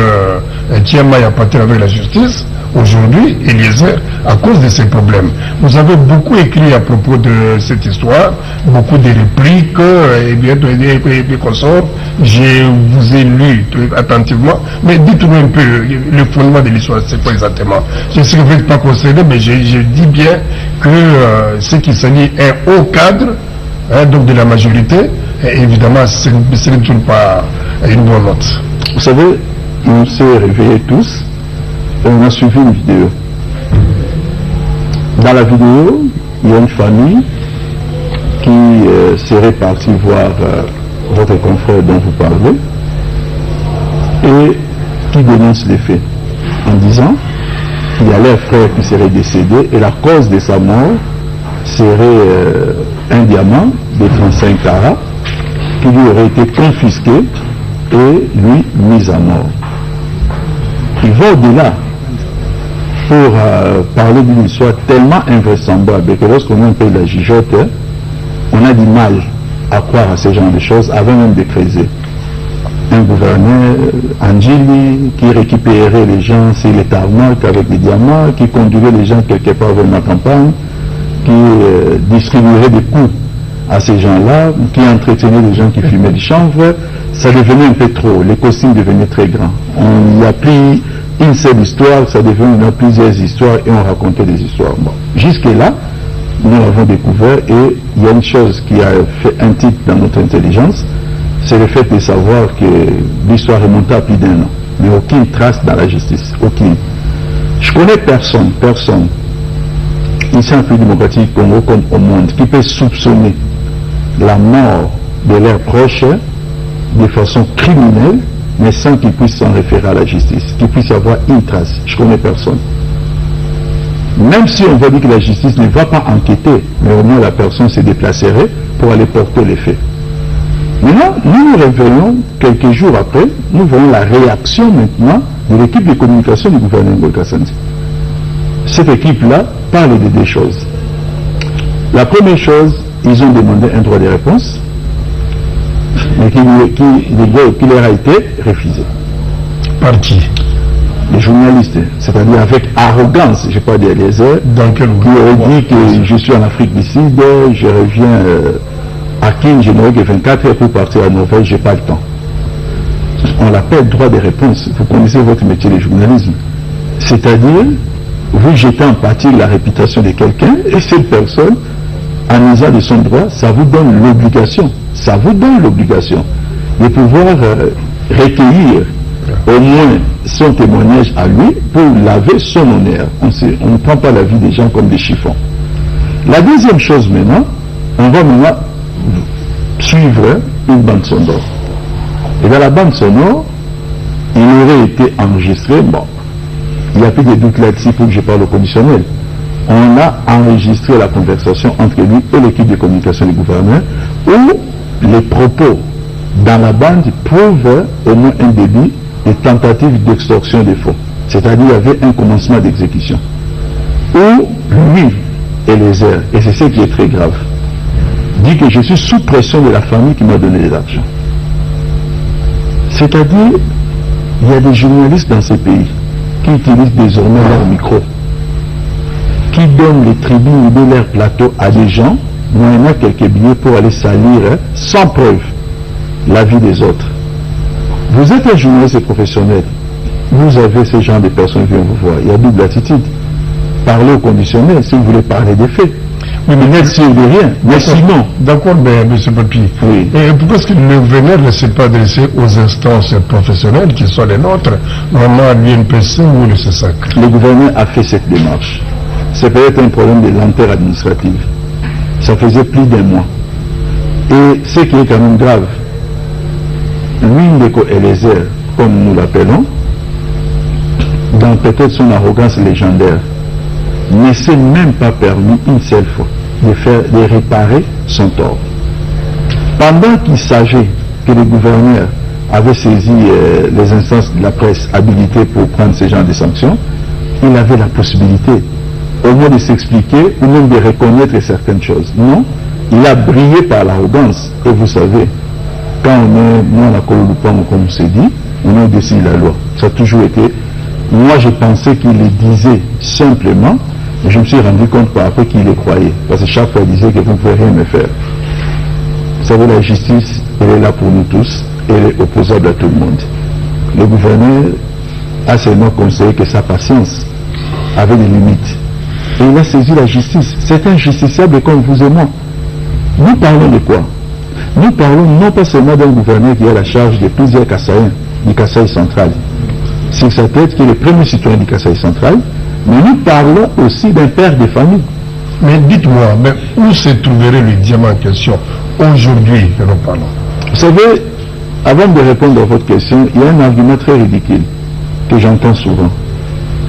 Tiamay à partir avec la justice. Aujourd'hui, Eliezer, à cause de ces problèmes. Vous avez beaucoup écrit à propos de cette histoire, beaucoup de répliques, et bien des consorts. Je vous ai lu attentivement, mais dites-nous un peu le fondement de l'histoire, c'est quoi exactement? Je sais que vous n'êtes pas concerné, mais je dis bien que ce qui s'agit est un haut cadre, donc de la majorité, et évidemment, ce n'est toujours pas une bonne note. Vous savez, on s'est réveillés tous. On a suivi une vidéo. Dans la vidéo, il y a une famille qui serait partie voir votre confrère dont vous parlez et qui dénonce les faits en disant qu'il y a leur frère qui serait décédé et la cause de sa mort serait un diamant de 35 carats qui lui aurait été confisqué et lui mis à mort. Il va au-delà pour parler d'une histoire tellement invraisemblable que lorsqu'on a un peu la gigote, on a du mal à croire à ce genre de choses avant même de creuser. Un gouverneur, Angeli, qui récupérait les gens sur les tarmacs avec des diamants, qui conduisait les gens quelque part vers la campagne, qui distribuerait des coups à ces gens-là, qui entretenait les gens qui fumaient du chanvre, ça devenait un peu trop, les costumes devenaient très grands. On y a pris une seule histoire, ça devenait plusieurs histoires et on racontait des histoires. Bon. Jusque-là, nous l'avons découvert et il y a une chose qui a fait un titre dans notre intelligence, c'est le fait de savoir que l'histoire remontait à plus d'un an, mais aucune trace dans la justice, aucune. Je connais personne, ici en République démocratique Congo comme au monde, qui peut soupçonner la mort de leurs proches de façon criminelle, mais sans qu'ils puissent s'en référer à la justice, qu'ils puissent avoir une trace. Je connais personne. Même si on va dire que la justice ne va pas enquêter, mais au moins la personne se déplacerait pour aller porter les faits. Maintenant, nous nous réveillons quelques jours après, nous voyons la réaction maintenant de l'équipe de communication du gouvernement Ngoué Kassanji. Cette équipe-là parle de deux choses. La première chose, ils ont demandé un droit de réponse, mais qui leur a été refusé. Par qui? Les journalistes, c'est-à-dire avec arrogance, je parle d'Eliezer, qui aurait dit que je suis en Afrique du Sud, je reviens à Kin, je n'aurai que 24 heures pour partir à Norvège, je n'ai pas le temps. On l'appelle droit de réponse. Vous connaissez votre métier de journalisme. C'est-à-dire, vous jetez en pâture la réputation de quelqu'un et cette personne, en usant de son droit, ça vous donne l'obligation de pouvoir recueillir au moins son témoignage à lui pour laver son honneur. On ne prend pas la vie des gens comme des chiffons. La deuxième chose maintenant, on va maintenant suivre une bande sonore. Et dans la bande sonore, il aurait été enregistré, bon, il n'y a plus de doute là-dessus pour que je parle au conditionnel. On a enregistré la conversation entre lui et l'équipe de communication du gouverneur où les propos dans la bande prouvent au moins un début de tentative d'extorsion des fonds. C'est-à-dire qu'il y avait un commencement d'exécution. Où lui, Eliezer, et c'est ce qui est très grave, dit que je suis sous pression de la famille qui m'a donné de l'argent. C'est-à-dire, il y a des journalistes dans ces pays qui utilisent désormais leur micro, qui donnent les tribunes de leur plateau à des gens, moyennant quelques billets pour aller salir, sans preuve, la vie des autres. Vous êtes un journaliste professionnel, vous avez ce genre de personnes qui viennent vous voir, il y a double attitude. Parlez au conditionnel si vous voulez parler des faits. Oui, mais n'êtes sûr de rien. Mais sinon. D'accord, mais M. Papi. Oui. Et pourquoi est-ce que le gouverneur ne s'est pas adressé aux instances professionnelles qui sont les nôtres, normalement l'UNPC ou le CESAC? Le gouverneur a fait cette démarche. C'est peut-être un problème de lenteur administrative. Ça faisait plus d'un mois. Et ce qui est quand même grave, Ndeko Eliezer, comme nous l'appelons, dans peut-être son arrogance légendaire, ne s'est même pas permis une seule fois de réparer son tort. Pendant qu'il s'agit que le gouverneur avait saisi les instances de la presse habilitées pour prendre ce genre de sanctions, il avait la possibilité au moins de s'expliquer ou même de reconnaître certaines choses. Non, il a brillé par l'arrogance. Et vous savez, quand on est moins à Kololupan, comme c'est dit, on est au-dessus de la loi. Ça a toujours été. Moi, je pensais qu'il le disait simplement, mais je me suis rendu compte par après qu'il le croyait. Parce que chaque fois, il disait que vous ne pouvez rien me faire. Vous savez, la justice, elle est là pour nous tous, elle est opposable à tout le monde. Le gouverneur a seulement conseillé que sa patience avait des limites. Et il a saisi la justice. C'est un justiciable comme vous et moi. Nous parlons de quoi? Nous parlons non pas seulement d'un gouverneur qui a la charge de plusieurs Kassaïens du Kasaï central. C'est sa tête qui est le premier citoyen du Kasaï central, mais nous parlons aussi d'un père de famille. Mais dites-moi, mais où se trouverait le diamant en question aujourd'hui que nous parlons? Vous savez, avant de répondre à votre question, il y a un argument très ridicule que j'entends souvent.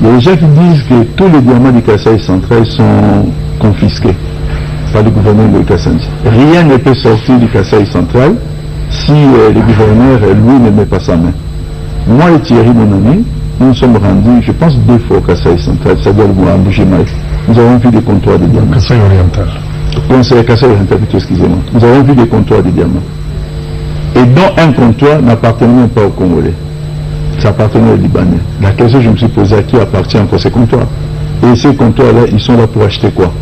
Il y a des gens qui disent que tous les diamants du Kasaï central sont confisqués par le gouverneur de Kassanji. Rien ne peut sortir du Kasaï central si le gouverneur, lui, ne met pas sa main. Moi et Thierry, mon ami, nous nous sommes rendus, je pense, 2 fois au Kasaï central, c'est-à-dire à Mbujimai. Nous avons vu des comptoirs de diamants. Kasaï oriental. Kasaï oriental, excusez-moi. Nous avons vu des comptoirs de diamants. Et dont un comptoir n'appartenait même pas aux Congolais. Ça appartenait aux Libanais. La question que je me suis posée, à qui appartient encore ces comptoirs? Et ces comptoirs-là, ils sont là pour acheter quoi?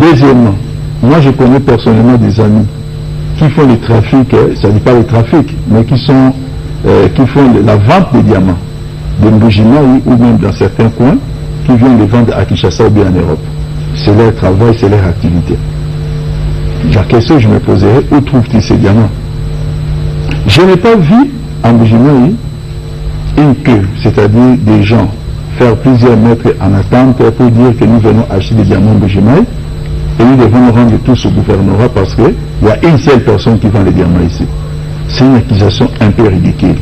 Deuxièmement, moi je connais personnellement des amis qui font le trafic, ça ne dit pas le trafic, mais qui font la vente des diamants, de Mbujimai ou même dans certains coins, qui viennent les vendre à Kinshasa ou bien en Europe. C'est leur travail, c'est leur activité. La question que je me poserai, où trouvent-ils ces diamants? Je n'ai pas vu en Mbujimai une queue, c'est-à-dire des gens faire plusieurs mètres en attente pour dire que nous venons acheter des diamants en Mbujimai et nous devons nous rendre tous au gouvernorat parce qu'il y a une seule personne qui vend les diamants ici. C'est une accusation un peu ridicule.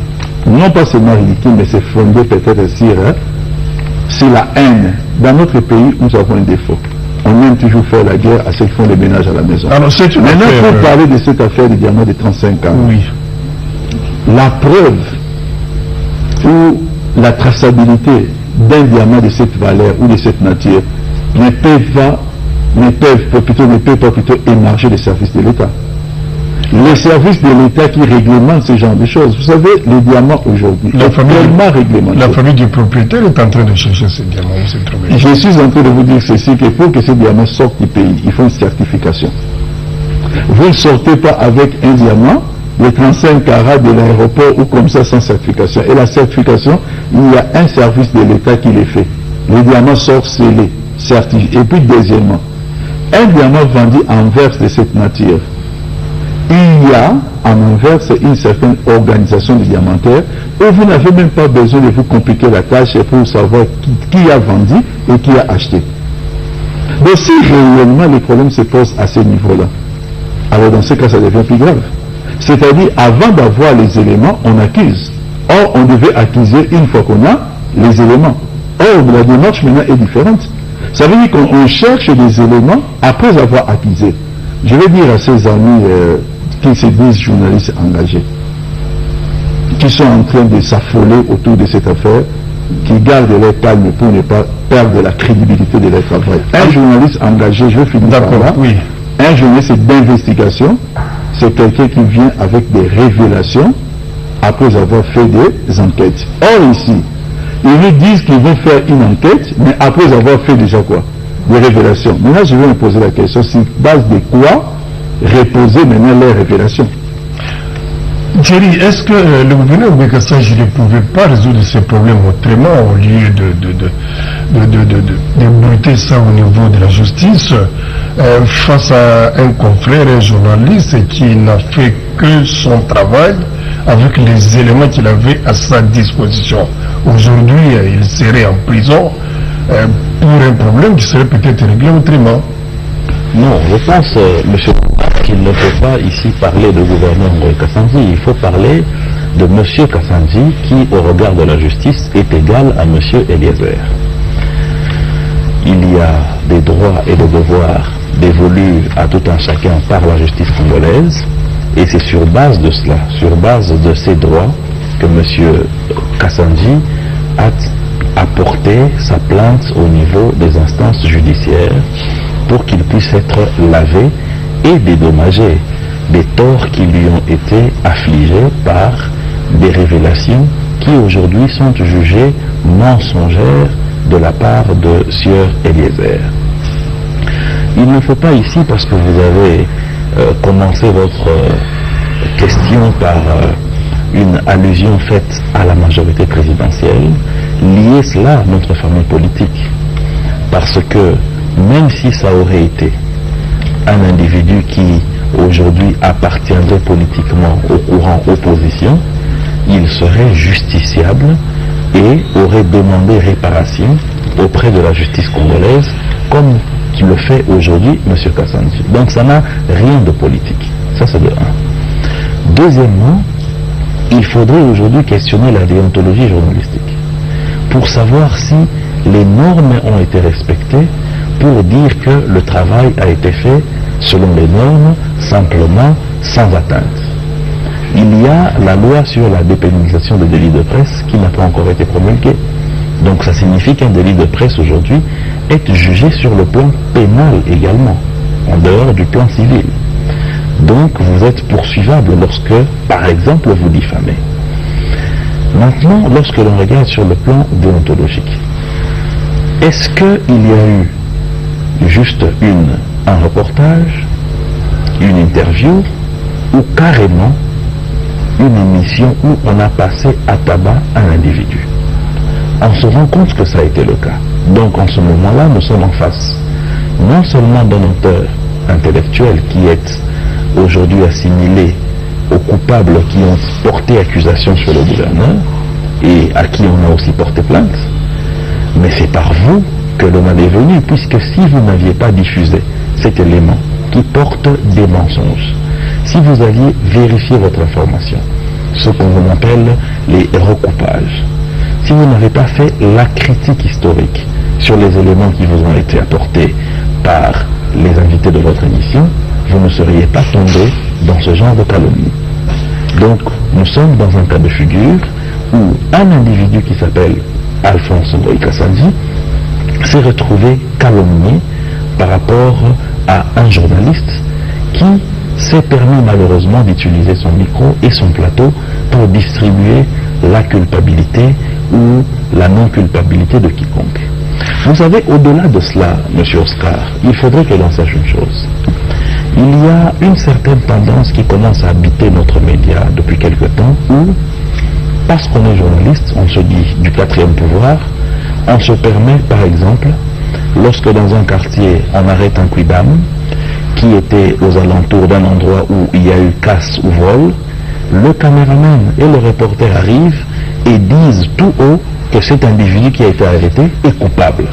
Non pas seulement ridicule, mais c'est fondé peut-être sur la haine. Dans notre pays, nous avons un défaut. On aime toujours faire la guerre à ceux qui font les ménages à la maison. Alors, c'est une Maintenant, affaire, pour parler de cette affaire des diamants de 35 ans, oui. La preuve ou la traçabilité d'un diamant de cette valeur ou de cette nature ne peut pas plutôt émarger les services de l'État. Les services de l'État qui réglementent ce genre de choses. Vous savez, les diamants aujourd'hui sont tellement réglementés. La famille du propriétaire est en train de chercher ces diamants. Je suis en train de vous dire ceci, que pour que ces diamants sortent du pays, il faut une certification. Vous ne sortez pas avec un diamant, les 35 carats de l'aéroport ou comme ça sans certification. Et la certification, il y a un service de l'État qui les fait. Les diamants sortent scellés, certifiés. Et puis deuxièmement, un diamant vendu en verse de cette nature, il y a en Anvers une certaine organisation de diamantaires où vous n'avez même pas besoin de vous compliquer la tâche pour savoir qui a vendu et qui a acheté. Donc si réellement les problèmes se posent à ce niveau-là, alors dans ce cas ça devient plus grave. C'est-à-dire avant d'avoir les éléments, on accuse. Or on devait accuser une fois qu'on a les éléments. Or la démarche maintenant est différente. Ça veut dire qu'on cherche des éléments après avoir accusé. Je vais dire à ces amis qui se disent journalistes engagés, qui sont en train de s'affoler autour de cette affaire, qui gardent leur calme pour ne pas perdre la crédibilité de leur travail. Un journaliste engagé, je vais finir par là, oui. Un journaliste d'investigation, c'est quelqu'un qui vient avec des révélations après avoir fait des enquêtes. Or ici, ils nous disent qu'ils vont faire une enquête, mais après avoir fait déjà quoi? Des révélations. Maintenant, je vais me poser la question, sur base de quoi reposer maintenant les révélations? Thierry, est-ce que le gouverneur Bokassa-Jiri ne pouvait pas résoudre ces problèmes autrement au lieu de bruiter ça au niveau de la justice face à un confrère, un journaliste qui n'a fait que son travail avec les éléments qu'il avait à sa disposition? Aujourd'hui, il serait en prison pour un problème qui serait peut-être réglé autrement. Non, je pense, monsieur, qu'il ne faut pas ici parler de gouverneur Ngoï Kassanji. Il faut parler de monsieur Kassanji qui, au regard de la justice, est égal à monsieur Eliezer. Il y a des droits et des devoirs dévolus à tout un chacun par la justice congolaise, et c'est sur base de cela, sur base de ces droits, que monsieur Kassanji a apporté sa plainte au niveau des instances judiciaires pour qu'il puisse être lavé et dédommagé des torts qui lui ont été affligés par des révélations qui aujourd'hui sont jugées mensongères de la part de Sieur Eliezer. Il ne faut pas ici, parce que vous avez commencé votre question par une allusion faite à la majorité présidentielle, lier cela à notre famille politique. Parce que même si ça aurait été un individu qui aujourd'hui appartiendrait politiquement au courant opposition, il serait justiciable et aurait demandé réparation auprès de la justice congolaise, comme qu'il le fait aujourd'hui M. Kassanji. Donc ça n'a rien de politique. Ça c'est de un. Deuxièmement, il faudrait aujourd'hui questionner la déontologie journalistique pour savoir si les normes ont été respectées, pour dire que le travail a été fait selon les normes, simplement, sans atteinte. Il y a la loi sur la dépénalisation des délits de presse qui n'a pas encore été promulguée. Donc ça signifie qu'un délit de presse aujourd'hui est jugé sur le plan pénal également, en dehors du plan civil. Donc vous êtes poursuivable lorsque, par exemple, vous diffamez. Maintenant, lorsque l'on regarde sur le plan déontologique, est-ce qu'il y a eu juste un reportage, une interview, ou carrément une émission où on a passé à tabac un individu? On se rend compte que ça a été le cas. Donc en ce moment-là, nous sommes en face non seulement d'un auteur intellectuel qui est aujourd'hui assimilé aux coupables qui ont porté accusation sur le gouverneur et à qui on a aussi porté plainte, mais c'est par vous que le mal est venu, puisque si vous n'aviez pas diffusé cet élément qui porte des mensonges, si vous alliez vérifier votre information, ce qu'on appelle les recoupages, si vous n'avez pas fait la critique historique sur les éléments qui vous ont été apportés par les invités de votre émission, vous ne seriez pas tombé dans ce genre de calomnie. Donc nous sommes dans un cas de figure où un individu qui s'appelle Alphonse Ngoï Kassanji s'est retrouvé calomnié par rapport à un journaliste qui s'est permis malheureusement d'utiliser son micro et son plateau pour distribuer la culpabilité ou la non-culpabilité de quiconque. Vous savez, au-delà de cela, M. Oscar, il faudrait que l'on sache une chose. Il y a une certaine tendance qui commence à habiter notre média depuis quelque temps où, parce qu'on est journaliste, on se dit du quatrième pouvoir, on se permet, par exemple, lorsque dans un quartier on arrête un quidam qui était aux alentours d'un endroit où il y a eu casse ou vol, le caméraman et le reporter arrivent et disent tout haut que cet individu qui a été arrêté est coupable.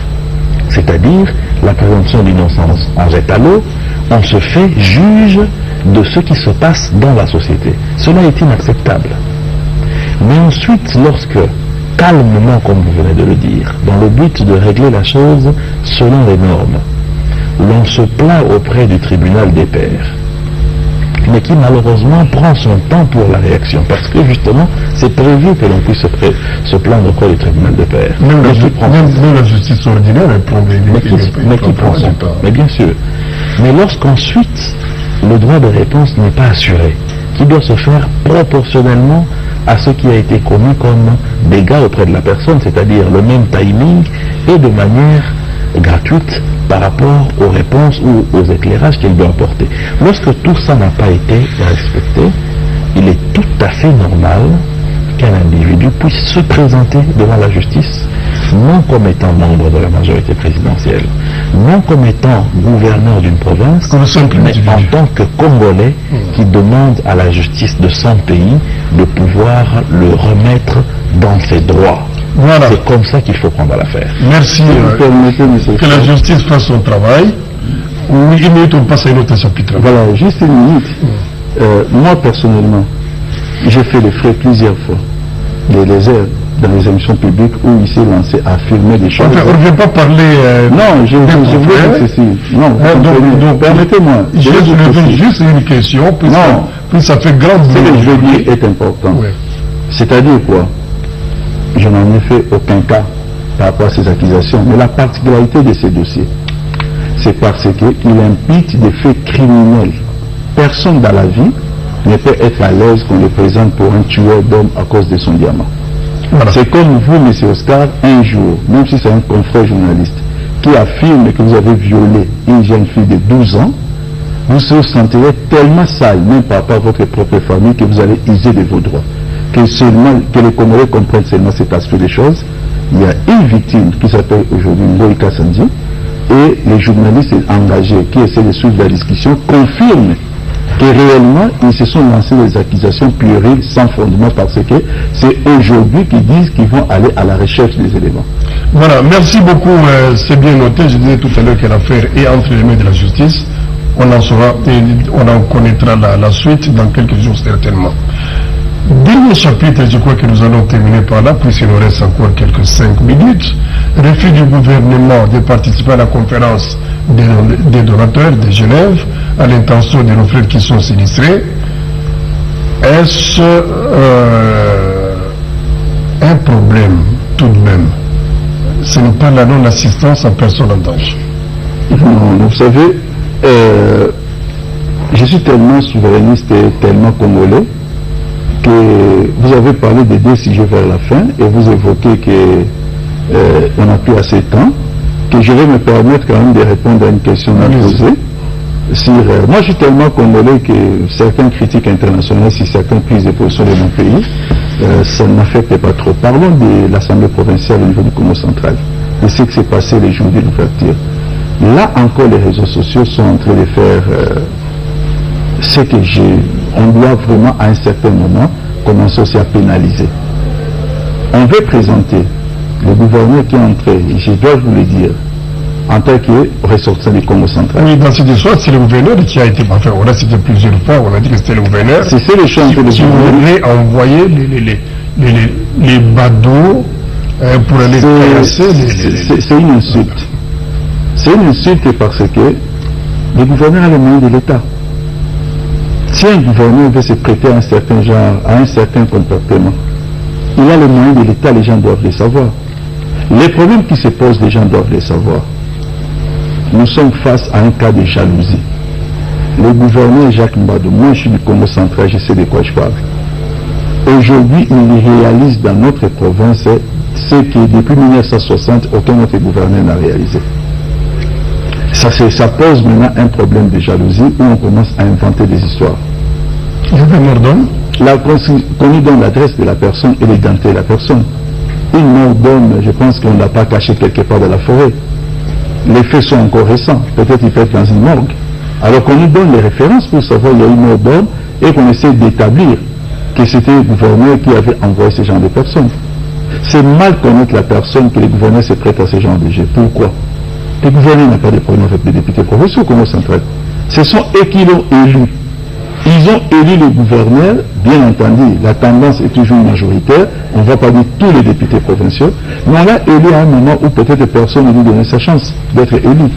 C'est-à-dire, la présomption d'innocence en jette à l'eau, on se fait juge de ce qui se passe dans la société. Cela est inacceptable. Mais ensuite, lorsque, calmement, comme vous venez de le dire, dans le but de régler la chose selon les normes, l'on se plaint auprès du tribunal des pairs, mais qui malheureusement prend son temps pour la réaction, parce que justement, c'est prévu que l'on puisse se plaindre auprès du tribunal des pairs. Même la justice ordinaire, elle prend mais qui prend son temps. Mais bien sûr. Mais lorsqu'ensuite, le droit de réponse n'est pas assuré, qui doit se faire proportionnellement à ce qui a été commis comme dégâts auprès de la personne, c'est-à-dire le même timing et de manière gratuite par rapport aux réponses ou aux éclairages qu'elle doit apporter. Lorsque tout ça n'a pas été respecté, il est tout à fait normal qu'un individu puisse se présenter devant la justice, non comme étant membre de la majorité présidentielle, non comme étant gouverneur d'une province, mais en tant que Congolais qui demande à la justice de son pays de pouvoir le remettre dans ses droits. Voilà. C'est comme ça qu'il faut prendre l'affaire. Merci. Que la justice fasse son travail. Oui, une minute, on passe à une autre chapitre. Voilà, juste une minute. Moi, personnellement, j'ai fait les frais plusieurs fois. Les heures dans les émissions publiques où il s'est lancé à affirmer des choses. On ne vient pas parler... non, je voulais dire ceci. Non, donc permettez-moi. Je lève juste une question, puis ça fait grand Ce que je veux dire est important. Oui. C'est-à-dire quoi? Je n'en ai fait aucun cas par rapport à ces accusations. Mais la particularité de ces dossiers, c'est parce qu'il implique des faits criminels. Personne dans la vie ne peut être à l'aise qu'on le présente pour un tueur d'homme à cause de son diamant. Voilà. C'est comme vous, M. Oscar, un jour, même si c'est un confrère journaliste, qui affirme que vous avez violé une jeune fille de 12 ans, vous se sentirez tellement sale, même par rapport à votre propre famille, que vous allez user de vos droits. Que les Congolais comprennent seulement cet aspect des choses. Il y a une victime qui s'appelle aujourd'hui Ngoï Kassandi, et les journalistes engagés qui essaient de suivre la discussion confirment que réellement ils se sont lancés des accusations puériles sans fondement parce que c'est aujourd'hui qu'ils disent qu'ils vont aller à la recherche des éléments. Voilà, merci beaucoup, c'est bien noté. Je disais tout à l'heure que l'affaire est entre les mains de la justice. On en saura et on en connaîtra la suite dans quelques jours certainement. Dernier chapitre, je crois que nous allons terminer par là, puisqu'il nous reste encore quelques 5 minutes. Refus du gouvernement de participer à la conférence des donateurs de Genève à l'intention de nos frères qui sont sinistrés. Est-ce un problème tout de même? Ce n'est pas la non-assistance en personne en danger. Non, vous savez, je suis tellement souverainiste et tellement congolais que vous avez parlé des 2 sujets vers la fin et vous évoquez qu'on n'a plus assez de temps, que je vais me permettre quand même de répondre à une question à poser. Moi je suis tellement congolais que certaines critiques internationales, si certaines prises de position de mon pays, ça ne m'affecte pas trop. Parlons de l'Assemblée provinciale au niveau du Congo central, de ce qui s'est passé les jours de l'ouverture. Là encore les réseaux sociaux sont en train de faire ce que on doit vraiment à un certain moment commencer aussi à pénaliser. On veut présenter le gouverneur qui est entré, et je dois vous le dire, en tant que ressortissant du Congo central. Oui, dans cette histoire, c'est le gouverneur qui a été... Enfin, on a cité plusieurs fois, on a dit que c'était le gouverneur. C'est le champ de qui voulait envoyer les badauds pour aller casser c'est une insulte. C'est une insulte parce que le gouverneur a les moyens de l'État. Si un gouverneur veut se prêter à un certain genre, à un certain comportement, il a les moyens de l'État, les gens doivent les savoir. Les problèmes qui se posent, les gens doivent les savoir. Nous sommes face à un cas de jalousie. Le gouverneur Jacques Mbadou, moi je suis du Congo central, je sais de quoi je parle. Aujourd'hui, il réalise dans notre province ce que depuis 1960, aucun autre gouverneur n'a réalisé. Ça pose maintenant un problème de jalousie où on commence à inventer des histoires. La connu dans l'adresse de la personne et l'identité de la personne. Une mort d'homme, je pense qu'on ne l'a pas caché quelque part dans la forêt. Les faits sont encore récents. Peut-être il peut être dans une morgue. Alors qu'on nous donne les références pour savoir qu'il y a une mort d'homme et qu'on essaie d'établir que c'était le gouverneur qui avait envoyé ce genre de personnes. C'est mal connaître la personne que le gouverneur se prête à ce genre de jeu. Pourquoi? Le gouverneur n'a pas de problème avec les députés provinciaux au Congo central. Ce sont eux qui l'ont élu. Ils ont élu le gouverneur, bien entendu, la tendance est toujours majoritaire, on ne va pas dire tous les députés provinciaux, mais on l'a élu à un moment où peut-être personne ne lui donnait sa chance d'être élu.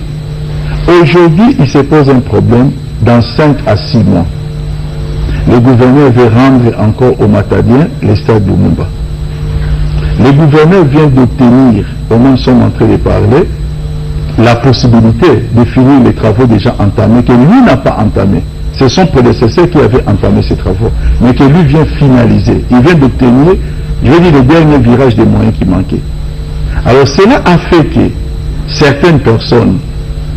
Aujourd'hui, il se pose un problème dans 5 à 6 mois. Le gouverneur veut rendre encore aux Matadiens les stades de Lumumba. Le gouverneur vient d'obtenir, au moment où nous sommes en train de parler, la possibilité de finir les travaux déjà entamés, que lui n'a pas entamés. c'est son prédécesseur qui avait entamé ces travaux, mais que lui vient finaliser. Il vient d'obtenir, je veux dire, le dernier virage des moyens qui manquaient. Alors cela a fait que certaines personnes,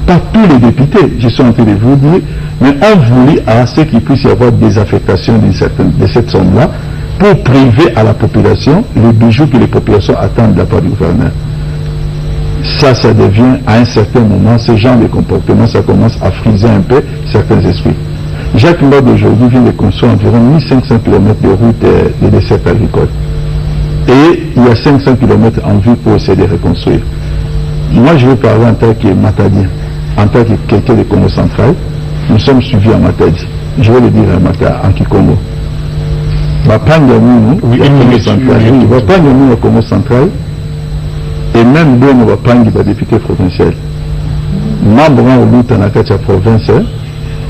pas tous les députés, je suis en train de vous dire, mais ont voulu à ce qu'il puisse y avoir des affectations de cette somme-là pour priver à la population les bijoux que les populations attendent de la part du gouverneur. Ça devient, à un certain moment, ce genre de comportement, ça commence à friser un peu certains esprits. Jacques Mbad aujourd'hui vient de construire environ 1500 km de route de dessert agricole. Et il y a 500 km en vue pour essayer de reconstruire. Moi, je vais parler en tant que Matadien, en tant que quelqu'un de Congo central. Nous sommes suivis à Matadi. Je vais le dire en Kikongo. Au Congo central, et même dans le Wapangi, le député provincial. Membre de la province,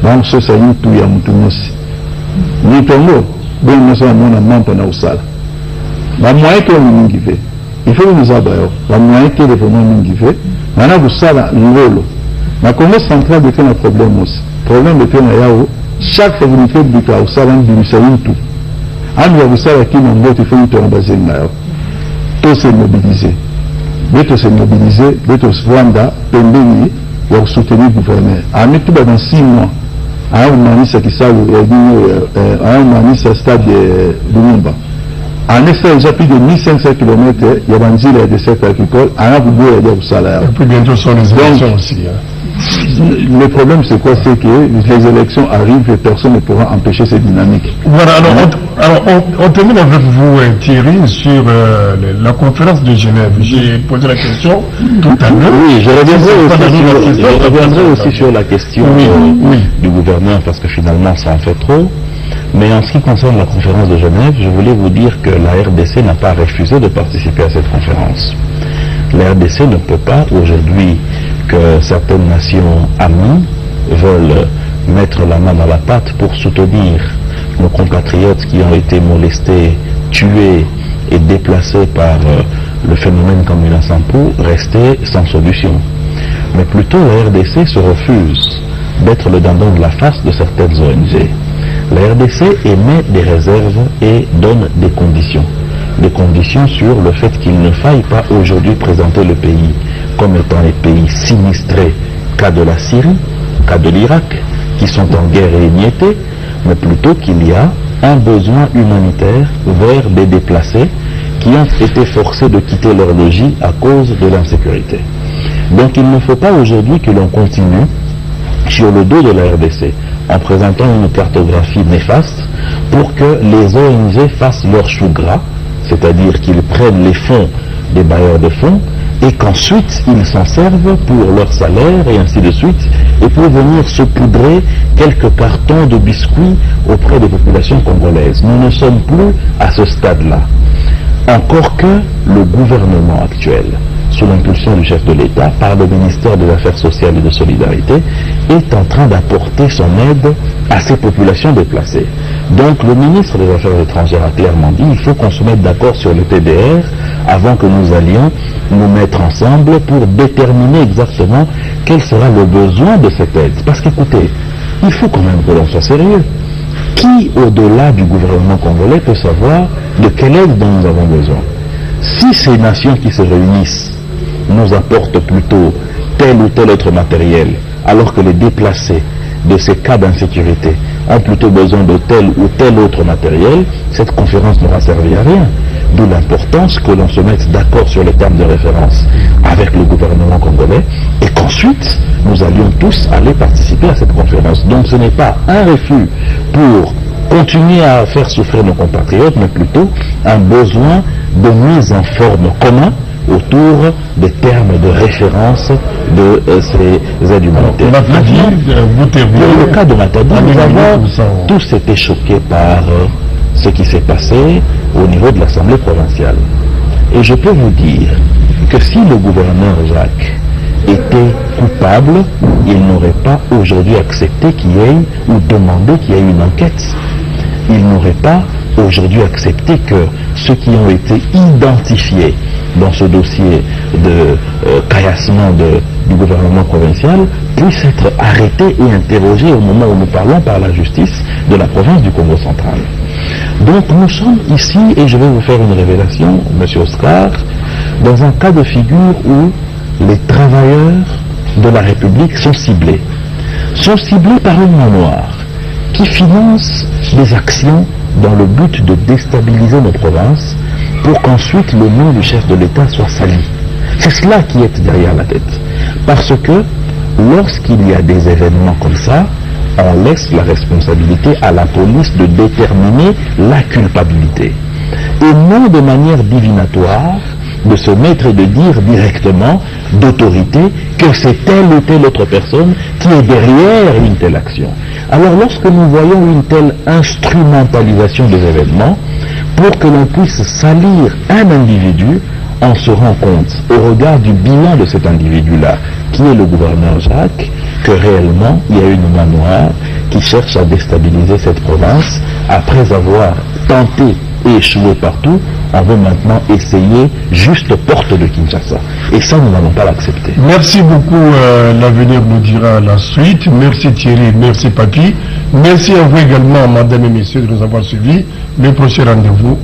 donc ça c'est une tout yamutumosi. Ni Congo, bon nous sommes en membre na usala. Ba moyen que nous give. Il faut nous abayo. Ba moyen que vraiment nous give. Na usala ngolo. Na Congo central de un problème aussi. Problème de na yao, chaque fois que vous faites du cas usala ndimisa tout. Anu wa usala qui mon vote il faut nous tomber bazin na yao. Tout se mobiliser. Beto se mobiliser, beto se Rwanda, pembeni ya soutenir le gouverneur. Avec tout dans 6 mois. À un moment, c'est qui ça, à un moment, c'est stade de Lumumba. En effet, il y a plus de 1500 km, il y a un deal de cette agricole, à un bout de salaire. Et puis bientôt sont les élections aussi. Le problème, c'est quoi? C'est que les élections arrivent et personne ne pourra empêcher cette dynamique. Voilà, alors on termine avec vous, Thierry, sur la conférence de Genève. J'ai posé la question tout à l'heure. Oui, je reviendrai aussi sur la question du gouverneur, parce que finalement, ça en fait trop. Mais en ce qui concerne la conférence de Genève, je voulais vous dire que la RDC n'a pas refusé de participer à cette conférence. La RDC ne peut pas aujourd'hui que certaines nations amies veulent mettre la main dans la pâte pour soutenir nos compatriotes qui ont été molestés, tués et déplacés par le phénomène Kamila Sampou, rester sans solution. Mais plutôt la RDC se refuse d'être le dindon de la face de certaines ONG. La RDC émet des réserves et donne des conditions. Des conditions sur le fait qu'il ne faille pas aujourd'hui présenter le pays comme étant les pays sinistrés, cas de la Syrie, cas de l'Irak, qui sont en guerre et émiettés, mais plutôt qu'il y a un besoin humanitaire vers des déplacés qui ont été forcés de quitter leur logis à cause de l'insécurité. Donc il ne faut pas aujourd'hui que l'on continue sur le dos de la RDC en présentant une cartographie néfaste pour que les ONG fassent leur chou gras, c'est-à-dire qu'ils prennent les fonds des bailleurs de fonds et qu'ensuite ils s'en servent pour leur salaire et ainsi de suite et pour venir saupoudrer quelques cartons de biscuits auprès des populations congolaises. Nous ne sommes plus à ce stade-là. Encore que le gouvernement actuel, sous l'impulsion du chef de l'État, par le ministère des Affaires sociales et de Solidarité, est en train d'apporter son aide à ces populations déplacées. Donc le ministre des Affaires étrangères a clairement dit il faut qu'on se mette d'accord sur le TDR avant que nous allions nous mettre ensemble pour déterminer exactement quel sera le besoin de cette aide. Parce qu'écoutez, il faut quand même que l'on soit sérieux. Qui, au-delà du gouvernement congolais, peut savoir de quelle aide dont nous avons besoin? Si ces nations qui se réunissent nous apportent plutôt tel ou tel autre matériel, alors que les déplacés de ces cas d'insécurité ont plutôt besoin de tel ou tel autre matériel, cette conférence n'aura servi à rien. D'où l'importance que l'on se mette d'accord sur les termes de référence avec le gouvernement congolais et qu'ensuite nous allions tous aller participer à cette conférence. Donc ce n'est pas un refus pour continuer à faire souffrir nos compatriotes, mais plutôt un besoin de mise en forme commun autour des termes de référence de ces aides humanitaires. Pour le cas de Matadi, nous avons tous été choqués par ce qui s'est passé au niveau de l'Assemblée provinciale. Et je peux vous dire que si le gouverneur Jacques était coupable, il n'aurait pas aujourd'hui accepté qu'il y ait ou demandé qu'il y ait une enquête. Il n'aurait pas aujourd'hui accepter que ceux qui ont été identifiés dans ce dossier de caillassement du gouvernement provincial puissent être arrêtés et interrogés au moment où nous parlons par la justice de la province du Congo central. Donc nous sommes ici, et je vais vous faire une révélation, M. Oscar, dans un cas de figure où les travailleurs de la République sont ciblés par une main noire qui finance des actions dans le but de déstabiliser nos provinces pour qu'ensuite le nom du chef de l'État soit sali. C'est cela qui est derrière la tête. Parce que lorsqu'il y a des événements comme ça, on laisse la responsabilité à la police de déterminer la culpabilité. Et non de manière divinatoire de se mettre et de dire directement d'autorité que c'est telle ou telle autre personne qui est derrière une telle action. Alors lorsque nous voyons une telle instrumentalisation des événements pour que l'on puisse salir un individu, on se rend compte, au regard du bilan de cet individu-là, qui est le gouverneur Jacques, que réellement il y a une main noire qui cherche à déstabiliser cette province après avoir tenté et échoué partout. On veut maintenant essayer juste porte de Kinshasa. Et ça, nous n'allons pas l'accepter. Merci beaucoup. L'avenir nous dira la suite. Merci Thierry, merci Papi. Merci à vous également, madame et messieurs, de nous avoir suivis. Le prochain rendez-vous.